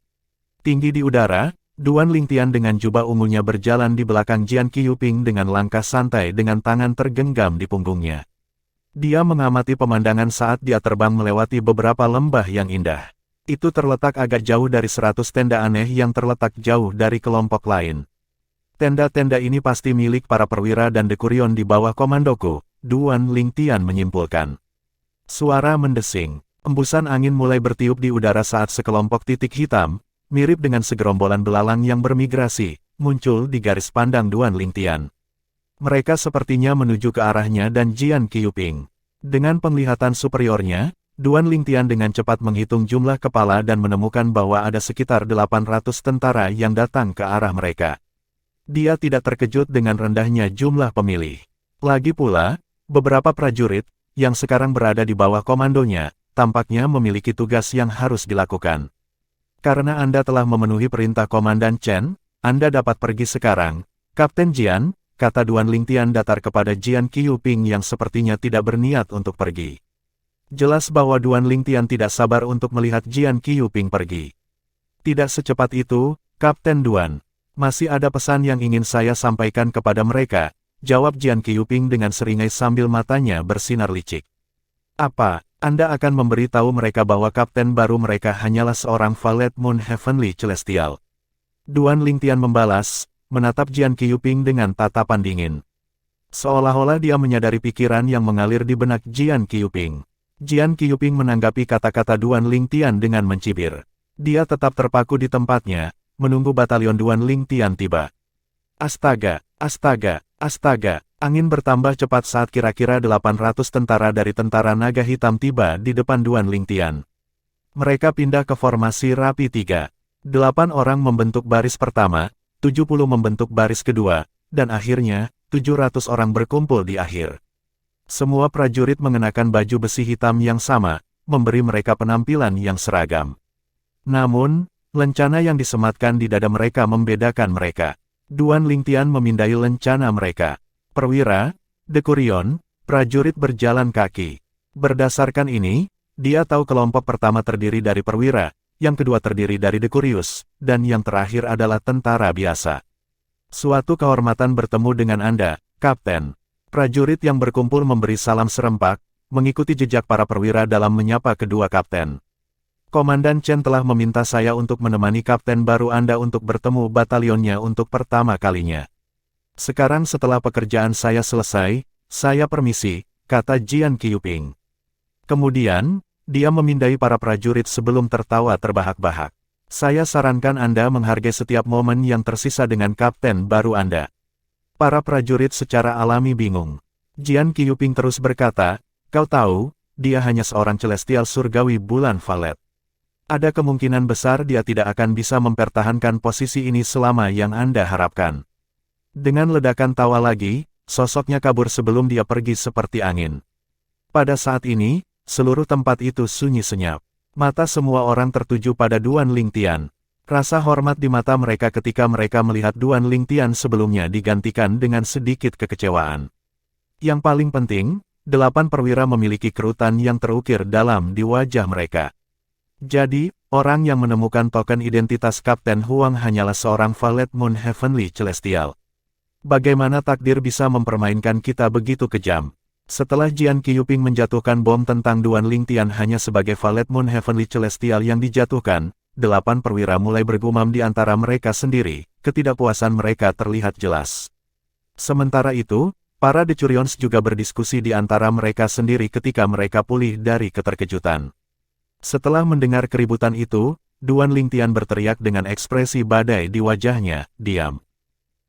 Tinggi di udara, Duan Lingtian dengan jubah ungunya berjalan di belakang Jian Qiuping dengan langkah santai dengan tangan tergenggam di punggungnya. Dia mengamati pemandangan saat dia terbang melewati beberapa lembah yang indah. Itu terletak agak jauh dari 100 tenda aneh yang terletak jauh dari kelompok lain. Tenda-tenda ini pasti milik para perwira dan dekurion di bawah komandoku, Duan Lingtian menyimpulkan. Suara mendesing. Embusan angin mulai bertiup di udara saat sekelompok titik hitam, mirip dengan segerombolan belalang yang bermigrasi, muncul di garis pandang Duan Lingtian. Mereka sepertinya menuju ke arahnya dan Jian Qiuping. Dengan penglihatan superiornya, Duan Lingtian dengan cepat menghitung jumlah kepala dan menemukan bahwa ada sekitar 800 tentara yang datang ke arah mereka. Dia tidak terkejut dengan rendahnya jumlah pemilih. Lagi pula, beberapa prajurit, yang sekarang berada di bawah komandonya, tampaknya memiliki tugas yang harus dilakukan. Karena Anda telah memenuhi perintah Komandan Chen, Anda dapat pergi sekarang, Kapten Jian, kata Duan Lingtian datar kepada Jian Qiuping yang sepertinya tidak berniat untuk pergi. Jelas bahwa Duan Lingtian tidak sabar untuk melihat Jian Qiuping pergi. Tidak secepat itu, Kapten Duan. Masih ada pesan yang ingin saya sampaikan kepada mereka, jawab Jian Qiuping dengan seringai sambil matanya bersinar licik. Apa, Anda akan memberitahu mereka bahwa kapten baru mereka hanyalah seorang Valet Moon Heavenly Celestial? Duan Lingtian membalas, menatap Jian Qiuping dengan tatapan dingin. Seolah-olah dia menyadari pikiran yang mengalir di benak Jian Qiuping. Jian Qiuping menanggapi kata-kata Duan Lingtian dengan mencibir. Dia tetap terpaku di tempatnya, menunggu batalion Duan Lingtian tiba. Astaga, astaga, astaga, angin bertambah cepat saat kira-kira 800 tentara dari tentara naga hitam tiba di depan Duan Lingtian. Mereka pindah ke formasi rapi 3. 8 orang membentuk baris pertama, 70 membentuk baris kedua, dan akhirnya, 700 orang berkumpul di akhir. Semua prajurit mengenakan baju besi hitam yang sama, memberi mereka penampilan yang seragam. Namun, lencana yang disematkan di dada mereka membedakan mereka. Duan Lingtian memindai lencana mereka. Perwira, dekurion, prajurit berjalan kaki. Berdasarkan ini, dia tahu kelompok pertama terdiri dari perwira, yang kedua terdiri dari dekurius, dan yang terakhir adalah tentara biasa. Suatu kehormatan bertemu dengan Anda, Kapten. Prajurit yang berkumpul memberi salam serempak, mengikuti jejak para perwira dalam menyapa kedua kapten. Komandan Chen telah meminta saya untuk menemani kapten baru Anda untuk bertemu batalionnya untuk pertama kalinya. Sekarang setelah pekerjaan saya selesai, saya permisi, kata Jian Qiuping. Kemudian, dia memindai para prajurit sebelum tertawa terbahak-bahak. Saya sarankan Anda menghargai setiap momen yang tersisa dengan kapten baru Anda. Para prajurit secara alami bingung. Jian Qiuping terus berkata, kau tahu, dia hanya seorang celestial surgawi bulan Valet. Ada kemungkinan besar dia tidak akan bisa mempertahankan posisi ini selama yang Anda harapkan. Dengan ledakan tawa lagi, sosoknya kabur sebelum dia pergi seperti angin. Pada saat ini, seluruh tempat itu sunyi senyap. Mata semua orang tertuju pada Duan Lingtian. Rasa hormat di mata mereka ketika mereka melihat Duan Lingtian sebelumnya digantikan dengan sedikit kekecewaan. Yang paling penting, 8 perwira memiliki kerutan yang terukir dalam di wajah mereka. Jadi, orang yang menemukan token identitas Kapten Huang hanyalah seorang Valet Moon Heavenly Celestial. Bagaimana takdir bisa mempermainkan kita begitu kejam? Setelah Jian Qiuping menjatuhkan bom tentang Duan Lingtian hanya sebagai Valet Moon Heavenly Celestial yang dijatuhkan, 8 perwira mulai bergumam di antara mereka sendiri, ketidakpuasan mereka terlihat jelas. Sementara itu, Para Decurions juga berdiskusi di antara mereka sendiri ketika mereka pulih dari keterkejutan. Setelah mendengar keributan itu, Duan Lingtian berteriak dengan ekspresi badai di wajahnya, "Diam!"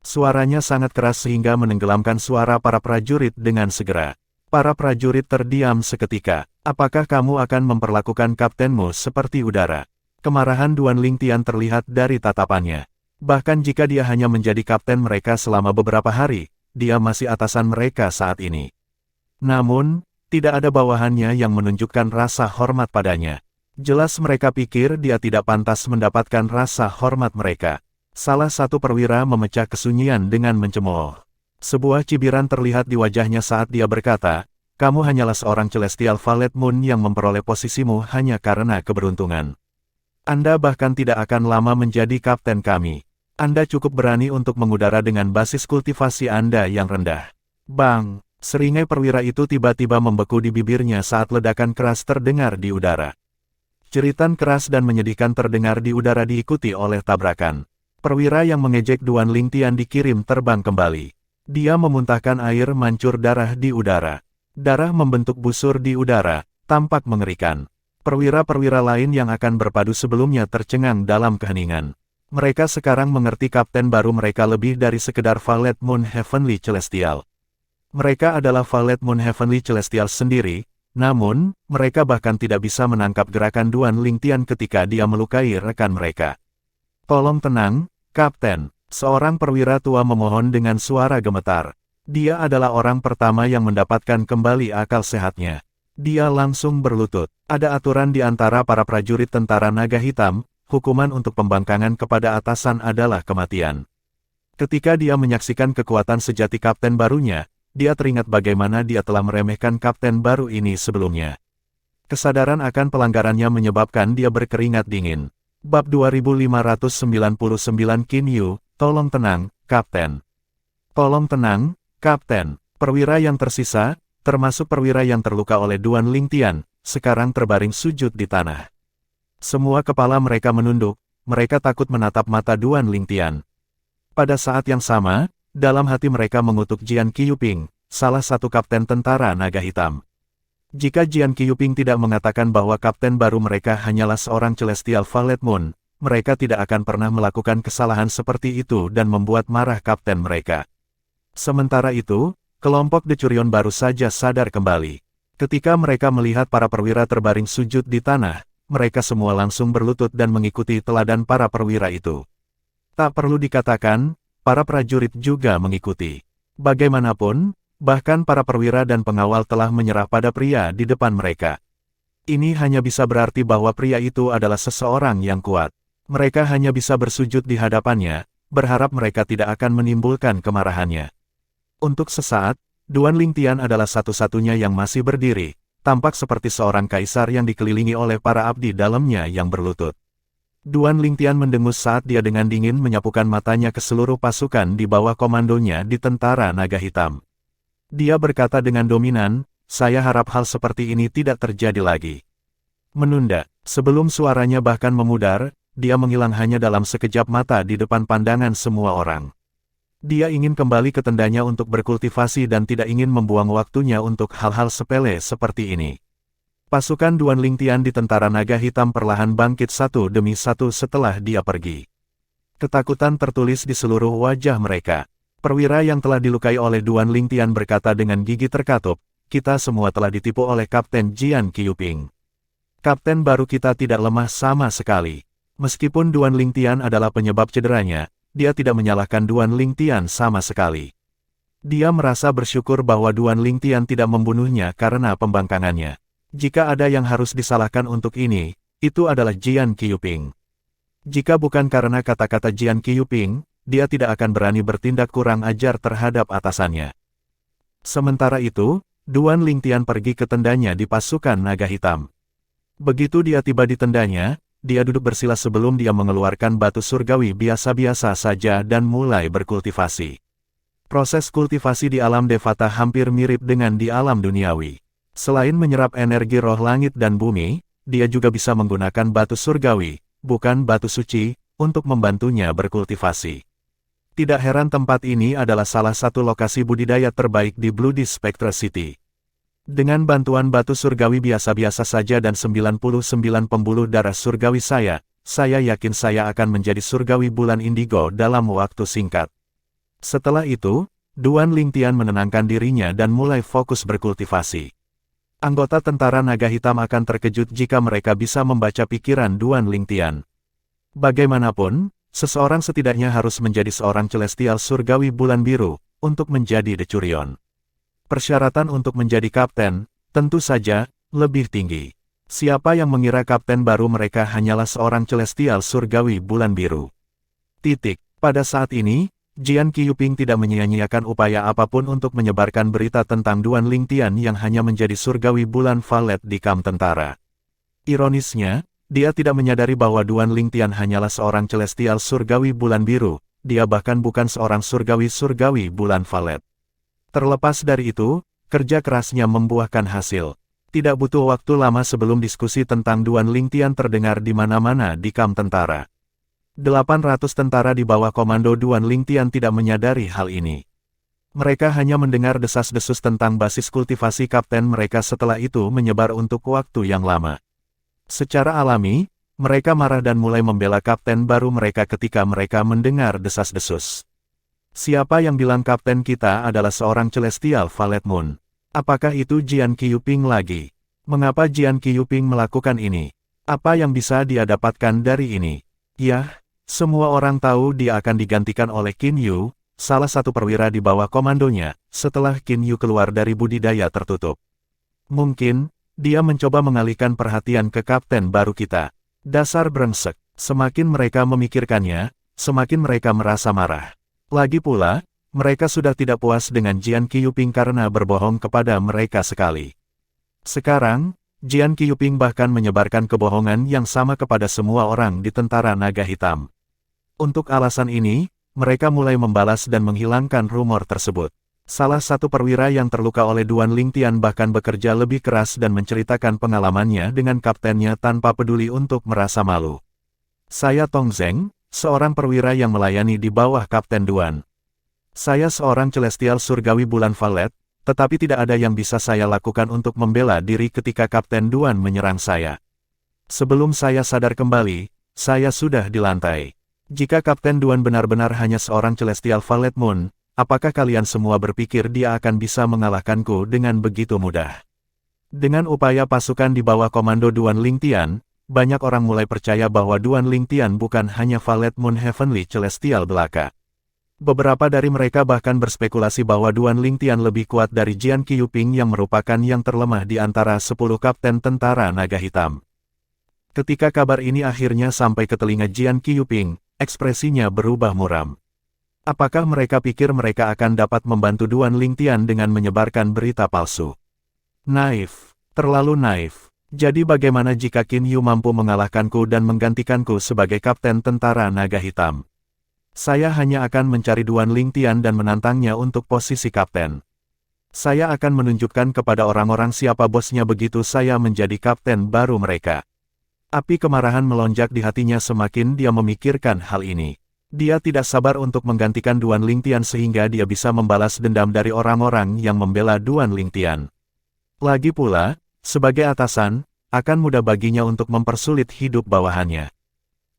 Suaranya sangat keras sehingga menenggelamkan suara para prajurit dengan segera. Para prajurit terdiam seketika. "Apakah kamu akan memperlakukan kaptenmu seperti udara?" Kemarahan Duan Lingtian terlihat dari tatapannya. Bahkan jika dia hanya menjadi kapten mereka selama beberapa hari, dia masih atasan mereka saat ini. Namun, tidak ada bawahannya yang menunjukkan rasa hormat padanya. Jelas mereka pikir dia tidak pantas mendapatkan rasa hormat mereka. Salah satu perwira memecah kesunyian dengan mencemooh. Sebuah cibiran terlihat di wajahnya saat dia berkata, "Kamu hanyalah seorang Celestial Valet Moon yang memperoleh posisimu hanya karena keberuntungan. Anda bahkan tidak akan lama menjadi kapten kami. Anda cukup berani untuk mengudara dengan basis kultivasi Anda yang rendah." Bang! Seringai perwira itu tiba-tiba membeku di bibirnya saat ledakan keras terdengar di udara. Jeritan keras dan menyedihkan terdengar di udara diikuti oleh tabrakan. Perwira yang mengejek Duan Lingtian dikirim terbang kembali. Dia memuntahkan air mancur darah di udara. Darah membentuk busur di udara, tampak mengerikan. Perwira-perwira lain yang akan berpadu sebelumnya tercengang dalam keheningan. Mereka sekarang mengerti kapten baru mereka lebih dari sekedar Valet Moon Heavenly Celestial. Mereka adalah Valet Moon Heavenly Celestial sendiri, namun, mereka bahkan tidak bisa menangkap gerakan Duan Lingtian ketika dia melukai rekan mereka. "Tolong tenang, Kapten," seorang perwira tua memohon dengan suara gemetar. Dia adalah orang pertama yang mendapatkan kembali akal sehatnya. Dia langsung berlutut. Ada aturan di antara para prajurit tentara naga hitam, hukuman untuk pembangkangan kepada atasan adalah kematian. Ketika dia menyaksikan kekuatan sejati kapten barunya, dia teringat bagaimana dia telah meremehkan kapten baru ini sebelumnya. Kesadaran akan pelanggarannya menyebabkan dia berkeringat dingin. Bab 2599 Qin Yu, tolong tenang, Kapten. Tolong tenang, Kapten. Perwira yang tersisa, termasuk perwira yang terluka oleh Duan Lingtian, sekarang terbaring sujud di tanah. Semua kepala mereka menunduk, mereka takut menatap mata Duan Lingtian. Pada saat yang sama, dalam hati mereka mengutuk Jian Qiyuping, salah satu kapten tentara naga hitam. Jika Jian Qiyuping tidak mengatakan bahwa kapten baru mereka hanyalah seorang Celestial Valet Moon, mereka tidak akan pernah melakukan kesalahan seperti itu dan membuat marah kapten mereka. Sementara itu, kelompok Decurion baru saja sadar kembali. Ketika mereka melihat para perwira terbaring sujud di tanah, mereka semua langsung berlutut dan mengikuti teladan para perwira itu. Tak perlu dikatakan, para prajurit juga mengikuti. Bagaimanapun, bahkan para perwira dan pengawal telah menyerah pada pria di depan mereka. Ini hanya bisa berarti bahwa pria itu adalah seseorang yang kuat. Mereka hanya bisa bersujud di hadapannya, berharap mereka tidak akan menimbulkan kemarahannya. Untuk sesaat, Duan Lingtian adalah satu-satunya yang masih berdiri, tampak seperti seorang kaisar yang dikelilingi oleh para abdi dalamnya yang berlutut. Duan Lingtian mendengus saat dia dengan dingin menyapukan matanya ke seluruh pasukan di bawah komandonya di tentara naga hitam. Dia berkata dengan dominan, "Saya harap hal seperti ini tidak terjadi lagi." Menunda, sebelum suaranya bahkan memudar, dia menghilang hanya dalam sekejap mata di depan pandangan semua orang. Dia ingin kembali ke tendanya untuk berkultivasi dan tidak ingin membuang waktunya untuk hal-hal sepele seperti ini. Pasukan Duan Lingtian di tentara naga hitam perlahan bangkit satu demi satu setelah dia pergi. Ketakutan tertulis di seluruh wajah mereka. Perwira yang telah dilukai oleh Duan Lingtian berkata dengan gigi terkatup, "Kita semua telah ditipu oleh Kapten Jian Qiyuping. Kapten baru kita tidak lemah sama sekali." Meskipun Duan Lingtian adalah penyebab cederanya, dia tidak menyalahkan Duan Lingtian sama sekali. Dia merasa bersyukur bahwa Duan Lingtian tidak membunuhnya karena pembangkangannya. Jika ada yang harus disalahkan untuk ini, itu adalah Jian Qiyuping. Jika bukan karena kata-kata Jian Qiyuping, dia tidak akan berani bertindak kurang ajar terhadap atasannya. Sementara itu, Duan Lingtian pergi ke tendanya di pasukan naga hitam. Begitu dia tiba di tendanya, dia duduk bersila sebelum dia mengeluarkan batu surgawi biasa-biasa saja dan mulai berkultivasi. Proses kultivasi di alam Devata hampir mirip dengan di alam duniawi. Selain menyerap energi roh langit dan bumi, dia juga bisa menggunakan batu surgawi, bukan batu suci, untuk membantunya berkultivasi. Tidak heran tempat ini adalah salah satu lokasi budidaya terbaik di Bloody Spectre City. Dengan bantuan batu surgawi biasa-biasa saja dan 99 pembuluh darah surgawi saya yakin saya akan menjadi surgawi bulan indigo dalam waktu singkat. Setelah itu, Duan Lingtian menenangkan dirinya dan mulai fokus berkultivasi. Anggota tentara naga hitam akan terkejut jika mereka bisa membaca pikiran Duan Lingtian. Bagaimanapun, seseorang setidaknya harus menjadi seorang celestial surgawi bulan biru untuk menjadi decurion. Persyaratan untuk menjadi kapten, tentu saja, lebih tinggi. Siapa yang mengira kapten baru mereka hanyalah seorang celestial surgawi bulan biru? Pada saat ini, Jian Qiyuping tidak menyia-nyiakan upaya apapun untuk menyebarkan berita tentang Duan Lingtian yang hanya menjadi surgawi bulan valet di kamp tentara. Ironisnya, dia tidak menyadari bahwa Duan Lingtian hanyalah seorang celestial surgawi bulan biru, dia bahkan bukan seorang surgawi bulan valet. Terlepas dari itu, kerja kerasnya membuahkan hasil. Tidak butuh waktu lama sebelum diskusi tentang Duan Lingtian terdengar di mana-mana di kamp tentara. 800 tentara di bawah komando Duan Lingtian tidak menyadari hal ini. Mereka hanya mendengar desas-desus tentang basis kultivasi kapten mereka setelah itu menyebar untuk waktu yang lama. Secara alami, mereka marah dan mulai membela kapten baru mereka ketika mereka mendengar desas-desus. Siapa yang bilang kapten kita adalah seorang celestial valet moon? Apakah itu Jian Qiyuping lagi? Mengapa Jian Qiyuping melakukan ini? Apa yang bisa dia dapatkan dari ini? Yah, semua orang tahu dia akan digantikan oleh Qin Yu, salah satu perwira di bawah komandonya, setelah Qin Yu keluar dari budidaya tertutup. Mungkin, dia mencoba mengalihkan perhatian ke kapten baru kita. Dasar brengsek. Semakin mereka memikirkannya, semakin mereka merasa marah. Lagi pula, mereka sudah tidak puas dengan Jian Qiyuping karena berbohong kepada mereka sekali. Sekarang, Jian Qiyuping bahkan menyebarkan kebohongan yang sama kepada semua orang di tentara naga hitam. Untuk alasan ini, mereka mulai membalas dan menghilangkan rumor tersebut. Salah satu perwira yang terluka oleh Duan Lingtian bahkan bekerja lebih keras dan menceritakan pengalamannya dengan kaptennya tanpa peduli untuk merasa malu. Saya Tong Zeng, seorang perwira yang melayani di bawah Kapten Duan. Saya seorang celestial surgawi bulan valet, tetapi tidak ada yang bisa saya lakukan untuk membela diri ketika Kapten Duan menyerang saya. Sebelum saya sadar kembali, saya sudah di lantai. Jika Kapten Duan benar-benar hanya seorang celestial valet moon, apakah kalian semua berpikir dia akan bisa mengalahkanku dengan begitu mudah? Dengan upaya pasukan di bawah komando Duan Lingtian, banyak orang mulai percaya bahwa Duan Lingtian bukan hanya valet moon heavenly celestial belaka. Beberapa dari mereka bahkan berspekulasi bahwa Duan Lingtian lebih kuat dari Jian Qiyuping yang merupakan yang terlemah di antara 10 kapten tentara naga hitam. Ketika kabar ini akhirnya sampai ke telinga Jian Qiyuping, ekspresinya berubah muram. Apakah mereka pikir mereka akan dapat membantu Duan Lingtian dengan menyebarkan berita palsu? Naif, terlalu naif. Jadi bagaimana jika Qin Yu mampu mengalahkanku dan menggantikanku sebagai kapten tentara naga hitam? Saya hanya akan mencari Duan Lingtian dan menantangnya untuk posisi kapten. Saya akan menunjukkan kepada orang-orang siapa bosnya begitu saya menjadi kapten baru mereka. Api kemarahan melonjak di hatinya semakin dia memikirkan hal ini. Dia tidak sabar untuk menggantikan Duan Lingtian sehingga dia bisa membalas dendam dari orang-orang yang membela Duan Lingtian. Lagi pula, sebagai atasan, akan mudah baginya untuk mempersulit hidup bawahannya.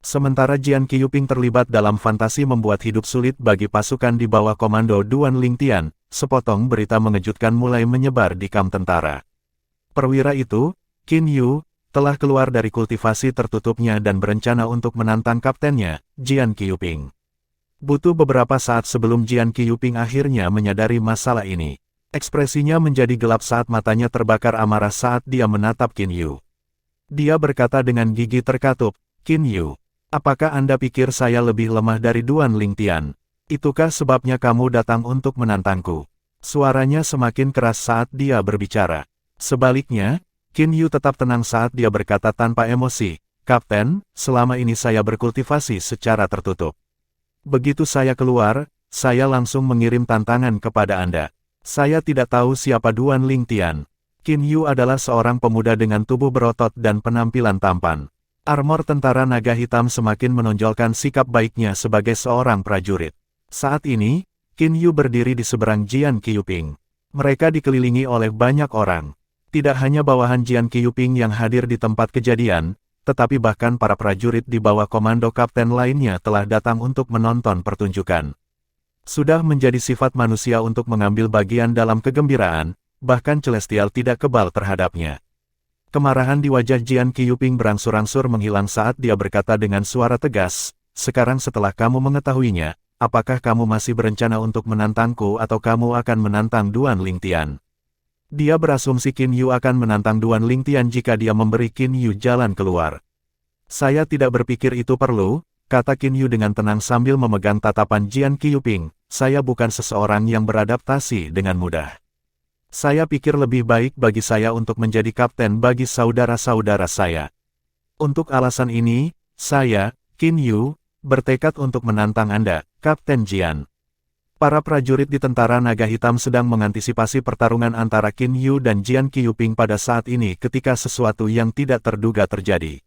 Sementara Jian Qiyuping terlibat dalam fantasi membuat hidup sulit bagi pasukan di bawah komando Duan Lingtian, sepotong berita mengejutkan mulai menyebar di kamp tentara. Perwira itu, Qin Yu, telah keluar dari kultivasi tertutupnya dan berencana untuk menantang kaptennya, Jian Qiyuping. Butuh beberapa saat sebelum Jian Qiyuping akhirnya menyadari masalah ini. Ekspresinya menjadi gelap saat matanya terbakar amarah saat dia menatap Qin Yu. Dia berkata dengan gigi terkatup, Qin Yu, apakah Anda pikir saya lebih lemah dari Duan Lingtian? Itukah sebabnya kamu datang untuk menantangku? Suaranya semakin keras saat dia berbicara. Sebaliknya, Qin Yu tetap tenang saat dia berkata tanpa emosi, Kapten, selama ini saya berkultivasi secara tertutup. Begitu saya keluar, saya langsung mengirim tantangan kepada Anda. Saya tidak tahu siapa Duan Lingtian. Qin Yu adalah seorang pemuda dengan tubuh berotot dan penampilan tampan. Armor tentara naga hitam semakin menonjolkan sikap baiknya sebagai seorang prajurit. Saat ini, Qin Yu berdiri di seberang Jian Qiuping. Mereka dikelilingi oleh banyak orang. Tidak hanya bawahan Jian Qiuping yang hadir di tempat kejadian, tetapi bahkan para prajurit di bawah komando kapten lainnya telah datang untuk menonton pertunjukan. Sudah menjadi sifat manusia untuk mengambil bagian dalam kegembiraan, bahkan Celestial tidak kebal terhadapnya. Kemarahan di wajah Jian Qiuping berangsur-angsur menghilang saat dia berkata dengan suara tegas, "Sekarang setelah kamu mengetahuinya, apakah kamu masih berencana untuk menantangku atau kamu akan menantang Duan Lingtian?" Dia berasumsi Qin Yu akan menantang Duan Lingtian jika dia memberi Qin Yu jalan keluar. "Saya tidak berpikir itu perlu," kata Qin Yu dengan tenang sambil memegang tatapan Jian Qiuping. "Saya bukan seseorang yang beradaptasi dengan mudah. Saya pikir lebih baik bagi saya untuk menjadi kapten bagi saudara-saudara saya. Untuk alasan ini, saya, Qin Yu, bertekad untuk menantang Anda, Kapten Jian." Para prajurit di Tentara Naga Hitam sedang mengantisipasi pertarungan antara Qin Yu dan Jian Qiuping pada saat ini ketika sesuatu yang tidak terduga terjadi.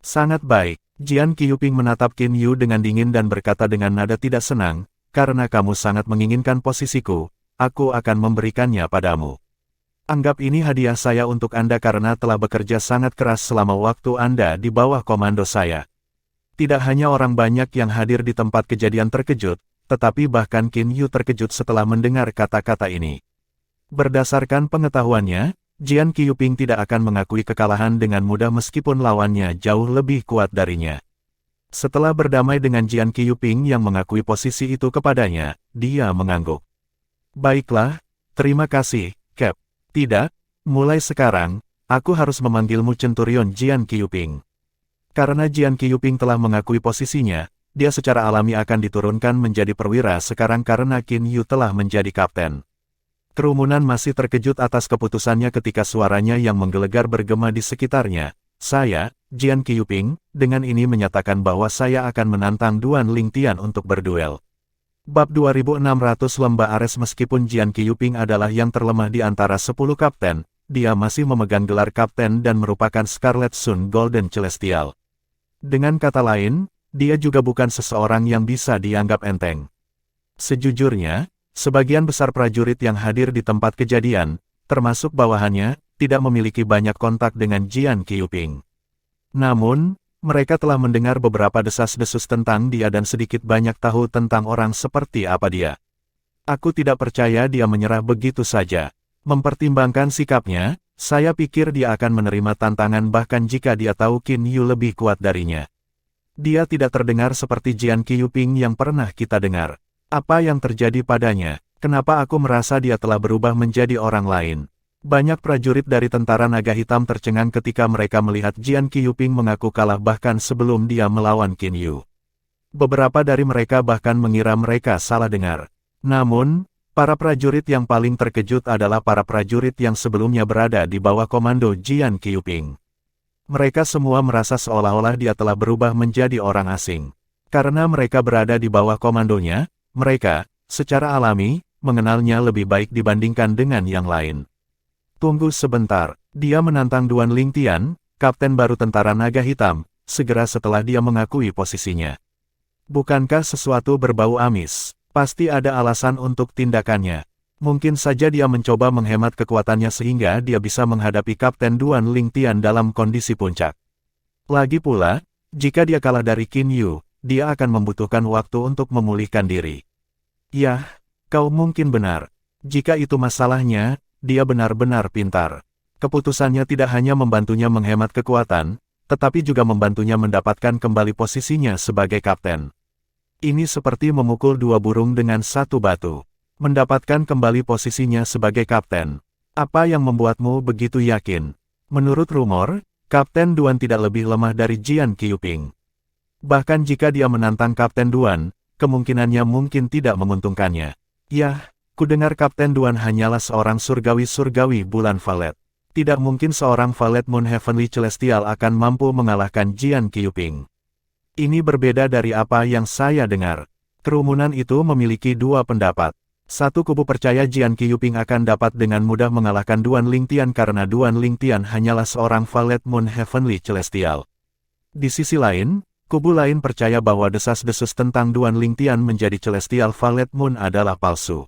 "Sangat baik." Jian Qiuping menatap Qin Yu dengan dingin dan berkata dengan nada tidak senang, "Karena kamu sangat menginginkan posisiku, aku akan memberikannya padamu. Anggap ini hadiah saya untuk Anda karena telah bekerja sangat keras selama waktu Anda di bawah komando saya." Tidak hanya orang banyak yang hadir di tempat kejadian terkejut, tetapi bahkan Qin Yu terkejut setelah mendengar kata-kata ini. Berdasarkan pengetahuannya, Jian Qiuping tidak akan mengakui kekalahan dengan mudah meskipun lawannya jauh lebih kuat darinya. Setelah berdamai dengan Jian Qiuping yang mengakui posisi itu kepadanya, dia mengangguk. "Baiklah, terima kasih, Cap. Tidak, mulai sekarang, aku harus memanggilmu Centurion Jian Qiuping." Karena Jian Qiuping telah mengakui posisinya, dia secara alami akan diturunkan menjadi perwira sekarang karena Qin Yu telah menjadi kapten. Kerumunan masih terkejut atas keputusannya ketika suaranya yang menggelegar bergema di sekitarnya. "Saya, Jian Qiuping, dengan ini menyatakan bahwa saya akan menantang Duan Lingtian untuk berduel." Bab 2600 Lembah Ares. Meskipun Jian Qiuping adalah yang terlemah di antara 10 kapten, dia masih memegang gelar kapten dan merupakan Scarlet Sun Golden Celestial. Dengan kata lain, dia juga bukan seseorang yang bisa dianggap enteng. Sejujurnya, sebagian besar prajurit yang hadir di tempat kejadian, termasuk bawahannya, tidak memiliki banyak kontak dengan Jian Qiuping. Namun, mereka telah mendengar beberapa desas-desus tentang dia dan sedikit banyak tahu tentang orang seperti apa dia. "Aku tidak percaya dia menyerah begitu saja. Mempertimbangkan sikapnya, saya pikir dia akan menerima tantangan bahkan jika dia tahu Qin Yu lebih kuat darinya. Dia tidak terdengar seperti Jian Qiuping yang pernah kita dengar. Apa yang terjadi padanya? Kenapa aku merasa dia telah berubah menjadi orang lain?" Banyak prajurit dari Tentara Naga Hitam tercengang ketika mereka melihat Jian Qiuping mengaku kalah bahkan sebelum dia melawan Qin Yu. Beberapa dari mereka bahkan mengira mereka salah dengar. Namun, para prajurit yang paling terkejut adalah para prajurit yang sebelumnya berada di bawah komando Jian Qiuping. Mereka semua merasa seolah-olah dia telah berubah menjadi orang asing. Karena mereka berada di bawah komandonya, mereka, secara alami, mengenalnya lebih baik dibandingkan dengan yang lain. "Tunggu sebentar," dia menantang Duan Lingtian, kapten baru Tentara Naga Hitam, segera setelah dia mengakui posisinya. "Bukankah sesuatu berbau amis? Pasti ada alasan untuk tindakannya. Mungkin saja dia mencoba menghemat kekuatannya sehingga dia bisa menghadapi Kapten Duan Lingtian dalam kondisi puncak. Lagi pula, jika dia kalah dari Qin Yu, dia akan membutuhkan waktu untuk memulihkan diri." "Yah, kau mungkin benar. Jika itu masalahnya, dia benar-benar pintar. Keputusannya tidak hanya membantunya menghemat kekuatan, tetapi juga membantunya mendapatkan kembali posisinya sebagai kapten. Ini seperti memukul dua burung dengan satu batu. Mendapatkan kembali posisinya sebagai kapten. Apa yang membuatmu begitu yakin?" Menurut rumor, Kapten Duan tidak lebih lemah dari Jian Qiuping. Bahkan jika dia menantang Kapten Duan, kemungkinannya mungkin tidak menguntungkannya. "Yah, kudengar Kapten Duan hanyalah seorang surgawi-surgawi bulan Valet. Tidak mungkin seorang Valet Moon Heavenly Celestial akan mampu mengalahkan Jian Qiuping." Ini berbeda dari apa yang saya dengar. Kerumunan itu memiliki dua pendapat. Satu kubu percaya Jian Qiuping akan dapat dengan mudah mengalahkan Duan Lingtian karena Duan Lingtian hanyalah seorang Valet Moon Heavenly Celestial. Di sisi lain, Kubu lain percaya bahwa desas-desus tentang Duan Lingtian menjadi Celestial Violet Moon adalah palsu.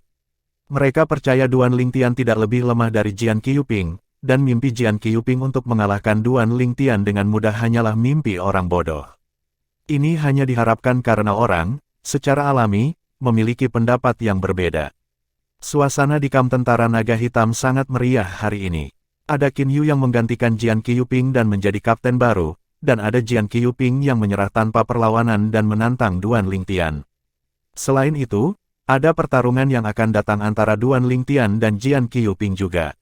Mereka percaya Duan Lingtian tidak lebih lemah dari Jian Qiuping, dan mimpi Jian Qiuping untuk mengalahkan Duan Lingtian dengan mudah hanyalah mimpi orang bodoh. Ini hanya diharapkan karena orang, secara alami, memiliki pendapat yang berbeda. Suasana di kamp tentara naga hitam sangat meriah hari ini. Ada Qin Yu yang menggantikan Jian Qiuping dan menjadi kapten baru, dan ada Jian Qiuping yang menyerah tanpa perlawanan dan menantang Duan Lingtian. Selain itu, ada pertarungan yang akan datang antara Duan Lingtian dan Jian Qiuping juga.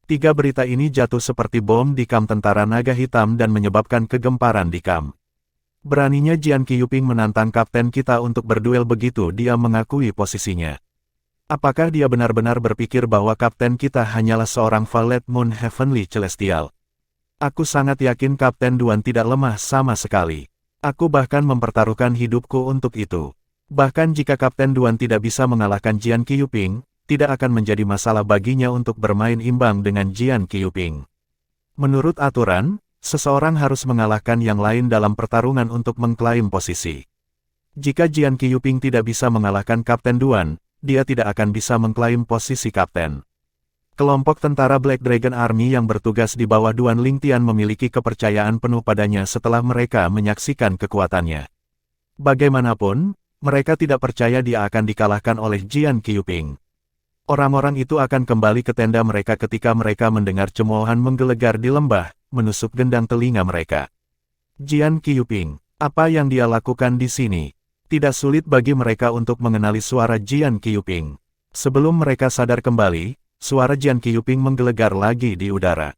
Tiga berita ini jatuh seperti bom di kamp tentara naga hitam dan menyebabkan kegemparan di kamp. Beraninya Jian Qiuping menantang kapten kita untuk berduel begitu dia mengakui posisinya. Apakah dia benar-benar berpikir bahwa kapten kita hanyalah seorang Violet Moon Heavenly Celestial? Aku sangat yakin Kapten Duan tidak lemah sama sekali. Aku bahkan mempertaruhkan hidupku untuk itu. Bahkan jika Kapten Duan tidak bisa mengalahkan Jian Qiuping, tidak akan menjadi masalah baginya untuk bermain imbang dengan Jian Qiuping. Menurut aturan, seseorang harus mengalahkan yang lain dalam pertarungan untuk mengklaim posisi. Jika Jian Qiuping tidak bisa mengalahkan Kapten Duan, dia tidak akan bisa mengklaim posisi kapten. Kelompok tentara Black Dragon Army yang bertugas di bawah Duan Lingtian memiliki kepercayaan penuh padanya setelah mereka menyaksikan kekuatannya. Bagaimanapun, mereka tidak percaya dia akan dikalahkan oleh Jian Qiuping. Orang-orang itu akan kembali ke tenda mereka ketika mereka mendengar cemoohan menggelegar di lembah, menusuk gendang telinga mereka. Jian Qiuping, apa yang dia lakukan di sini? Tidak sulit bagi mereka untuk mengenali suara Jian Qiuping. Sebelum mereka sadar kembali, suara Jian Qiuping menggelegar lagi di udara.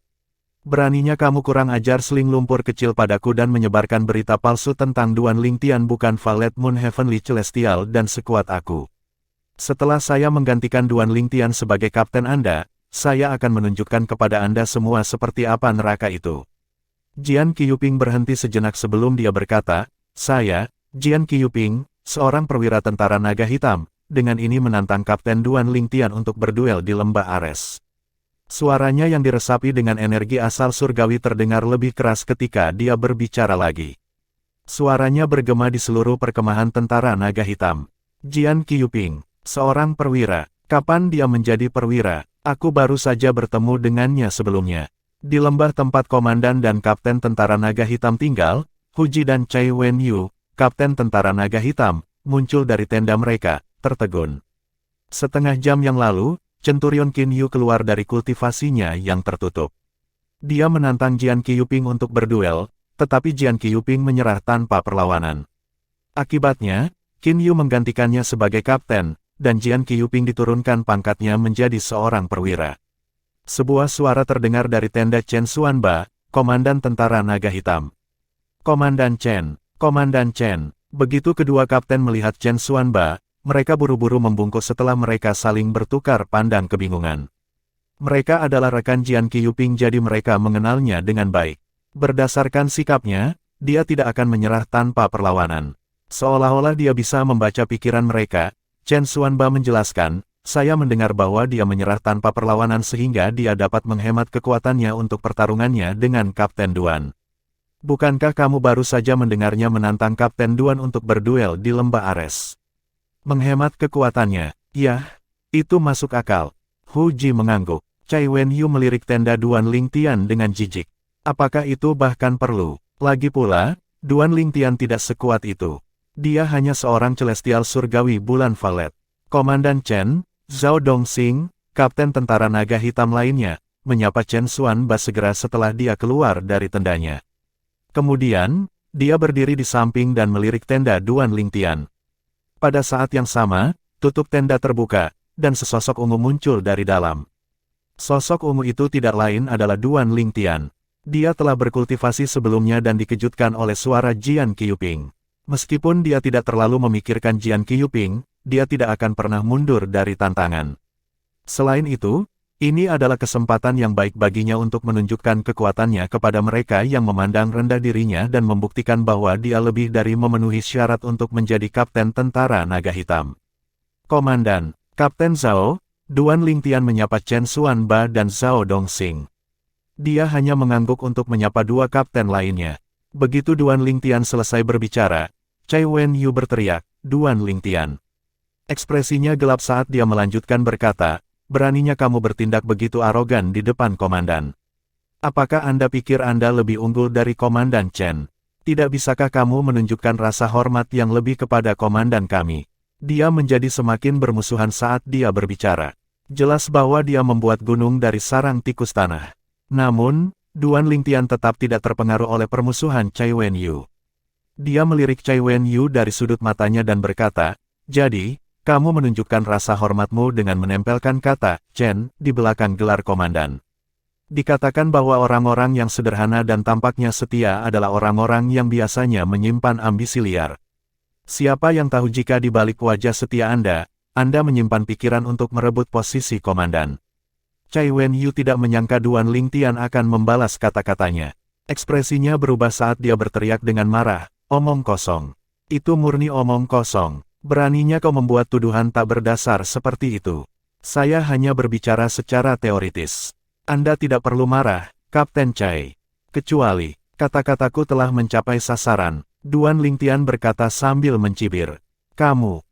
Beraninya kamu kurang ajar seling lumpur kecil padaku dan menyebarkan berita palsu tentang Duan Lingtian bukan Violet Moon Heavenly Celestial dan sekuat aku. Setelah saya menggantikan Duan Lingtian sebagai kapten Anda, saya akan menunjukkan kepada Anda semua seperti apa neraka itu. Jian Qiuping berhenti sejenak sebelum dia berkata, saya, Jian Qiuping, seorang perwira tentara naga hitam, dengan ini menantang Kapten Duan Lingtian untuk berduel di lembah Ares. Suaranya yang diresapi dengan energi asal surgawi terdengar lebih keras ketika dia berbicara lagi. Suaranya bergema di seluruh perkemahan tentara naga hitam. Jian Qiuping, seorang perwira. Kapan dia menjadi perwira? Aku baru saja bertemu dengannya sebelumnya. Di lembah tempat komandan dan kapten tentara naga hitam tinggal, Huji dan Cai Wenyu, kapten tentara naga hitam, muncul dari tenda mereka, tertegun. Setengah jam yang lalu, Centurion Qin Yu keluar dari kultivasinya yang tertutup. Dia menantang Jian Qiuping untuk berduel, tetapi Jian Qiuping menyerah tanpa perlawanan. Akibatnya, Qin Yu menggantikannya sebagai kapten, dan Jian Qiuping diturunkan pangkatnya menjadi seorang perwira. Sebuah suara terdengar dari tenda Chen Xuanba, komandan tentara naga hitam. Komandan Chen, Komandan Chen. Begitu kedua kapten melihat Chen Xuanba, mereka buru-buru membungkuk setelah mereka saling bertukar pandang kebingungan. Mereka adalah rekan Jian Qiuping jadi mereka mengenalnya dengan baik. Berdasarkan sikapnya, dia tidak akan menyerah tanpa perlawanan. Seolah-olah dia bisa membaca pikiran mereka, Chen Xuanba menjelaskan, saya mendengar bahwa dia menyerah tanpa perlawanan sehingga dia dapat menghemat kekuatannya untuk pertarungannya dengan Kapten Duan. Bukankah kamu baru saja mendengarnya menantang Kapten Duan untuk berduel di lembah Ares? Menghemat kekuatannya, ya, itu masuk akal. Hu Ji mengangguk. Cai Wenyu melirik tenda Duan Lingtian dengan jijik. Apakah itu bahkan perlu? Lagi pula, Duan Lingtian tidak sekuat itu. Dia hanya seorang celestial surgawi bulan violet. Komandan Chen, Zhao Dongxing, kapten tentara naga hitam lainnya, menyapa Chen Xuanba segera setelah dia keluar dari tendanya. Kemudian, dia berdiri di samping dan melirik tenda Duan Lingtian. Pada saat yang sama, tutup tenda terbuka, dan sesosok ungu muncul dari dalam. Sosok ungu itu tidak lain adalah Duan Lingtian. Dia telah berkultivasi sebelumnya dan dikejutkan oleh suara Jian Qiuping. Meskipun dia tidak terlalu memikirkan Jian Qiuping, dia tidak akan pernah mundur dari tantangan. Selain itu, ini adalah kesempatan yang baik baginya untuk menunjukkan kekuatannya kepada mereka yang memandang rendah dirinya dan membuktikan bahwa dia lebih dari memenuhi syarat untuk menjadi kapten tentara naga hitam. Komandan, Kapten Zhao, Duan Lingtian menyapa Chen Xuanba dan Zhao Dongxing. Dia hanya mengangguk untuk menyapa dua kapten lainnya. Begitu Duan Lingtian selesai berbicara, Cai Wenyu berteriak, "Duan Lingtian." Ekspresinya gelap saat dia melanjutkan berkata, "Beraninya kamu bertindak begitu arogan di depan komandan. Apakah Anda pikir Anda lebih unggul dari Komandan Chen? Tidak bisakah kamu menunjukkan rasa hormat yang lebih kepada komandan kami?" Dia menjadi semakin bermusuhan saat dia berbicara. Jelas bahwa dia membuat gunung dari sarang tikus tanah. Namun, Duan Lingtian tetap tidak terpengaruh oleh permusuhan Cai Wenyu. Dia melirik Cai Wenyu dari sudut matanya dan berkata, "Jadi, kamu menunjukkan rasa hormatmu dengan menempelkan kata Chen di belakang gelar komandan. Dikatakan bahwa orang-orang yang sederhana dan tampaknya setia adalah orang-orang yang biasanya menyimpan ambisi liar. Siapa yang tahu jika di balik wajah setia Anda menyimpan pikiran untuk merebut posisi komandan." Cai Wenyu tidak menyangka Duan Lingtian akan membalas kata-katanya. Ekspresinya berubah saat dia berteriak dengan marah, "Omong kosong. Itu murni omong kosong. Beraninya kau membuat tuduhan tak berdasar seperti itu. Saya hanya berbicara secara teoritis. Anda tidak perlu marah, Kapten Cai. Kecuali, kata-kataku telah mencapai sasaran." Duan Lingtian berkata sambil mencibir. Kamu.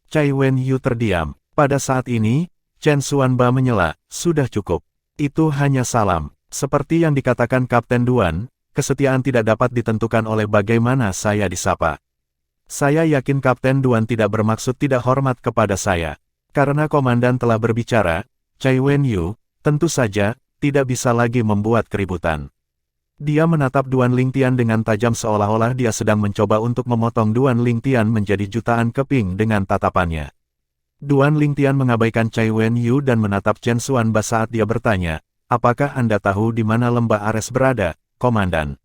Cai Wenyu terdiam. Pada saat ini, Chen Xuanba menyela, "Sudah cukup. Itu hanya salam. Seperti yang dikatakan Kapten Duan, kesetiaan tidak dapat ditentukan oleh bagaimana saya disapa. Saya yakin Kapten Duan tidak bermaksud tidak hormat kepada saya. Karena komandan telah berbicara, Cai Wenyu, tentu saja, tidak bisa lagi membuat keributan." Dia menatap Duan Lingtian dengan tajam seolah-olah dia sedang mencoba untuk memotong Duan Lingtian menjadi jutaan keping dengan tatapannya. Duan Lingtian mengabaikan Cai Wenyu dan menatap Chen Xuanba saat dia bertanya, "Apakah Anda tahu di mana lembah Ares berada, Komandan?"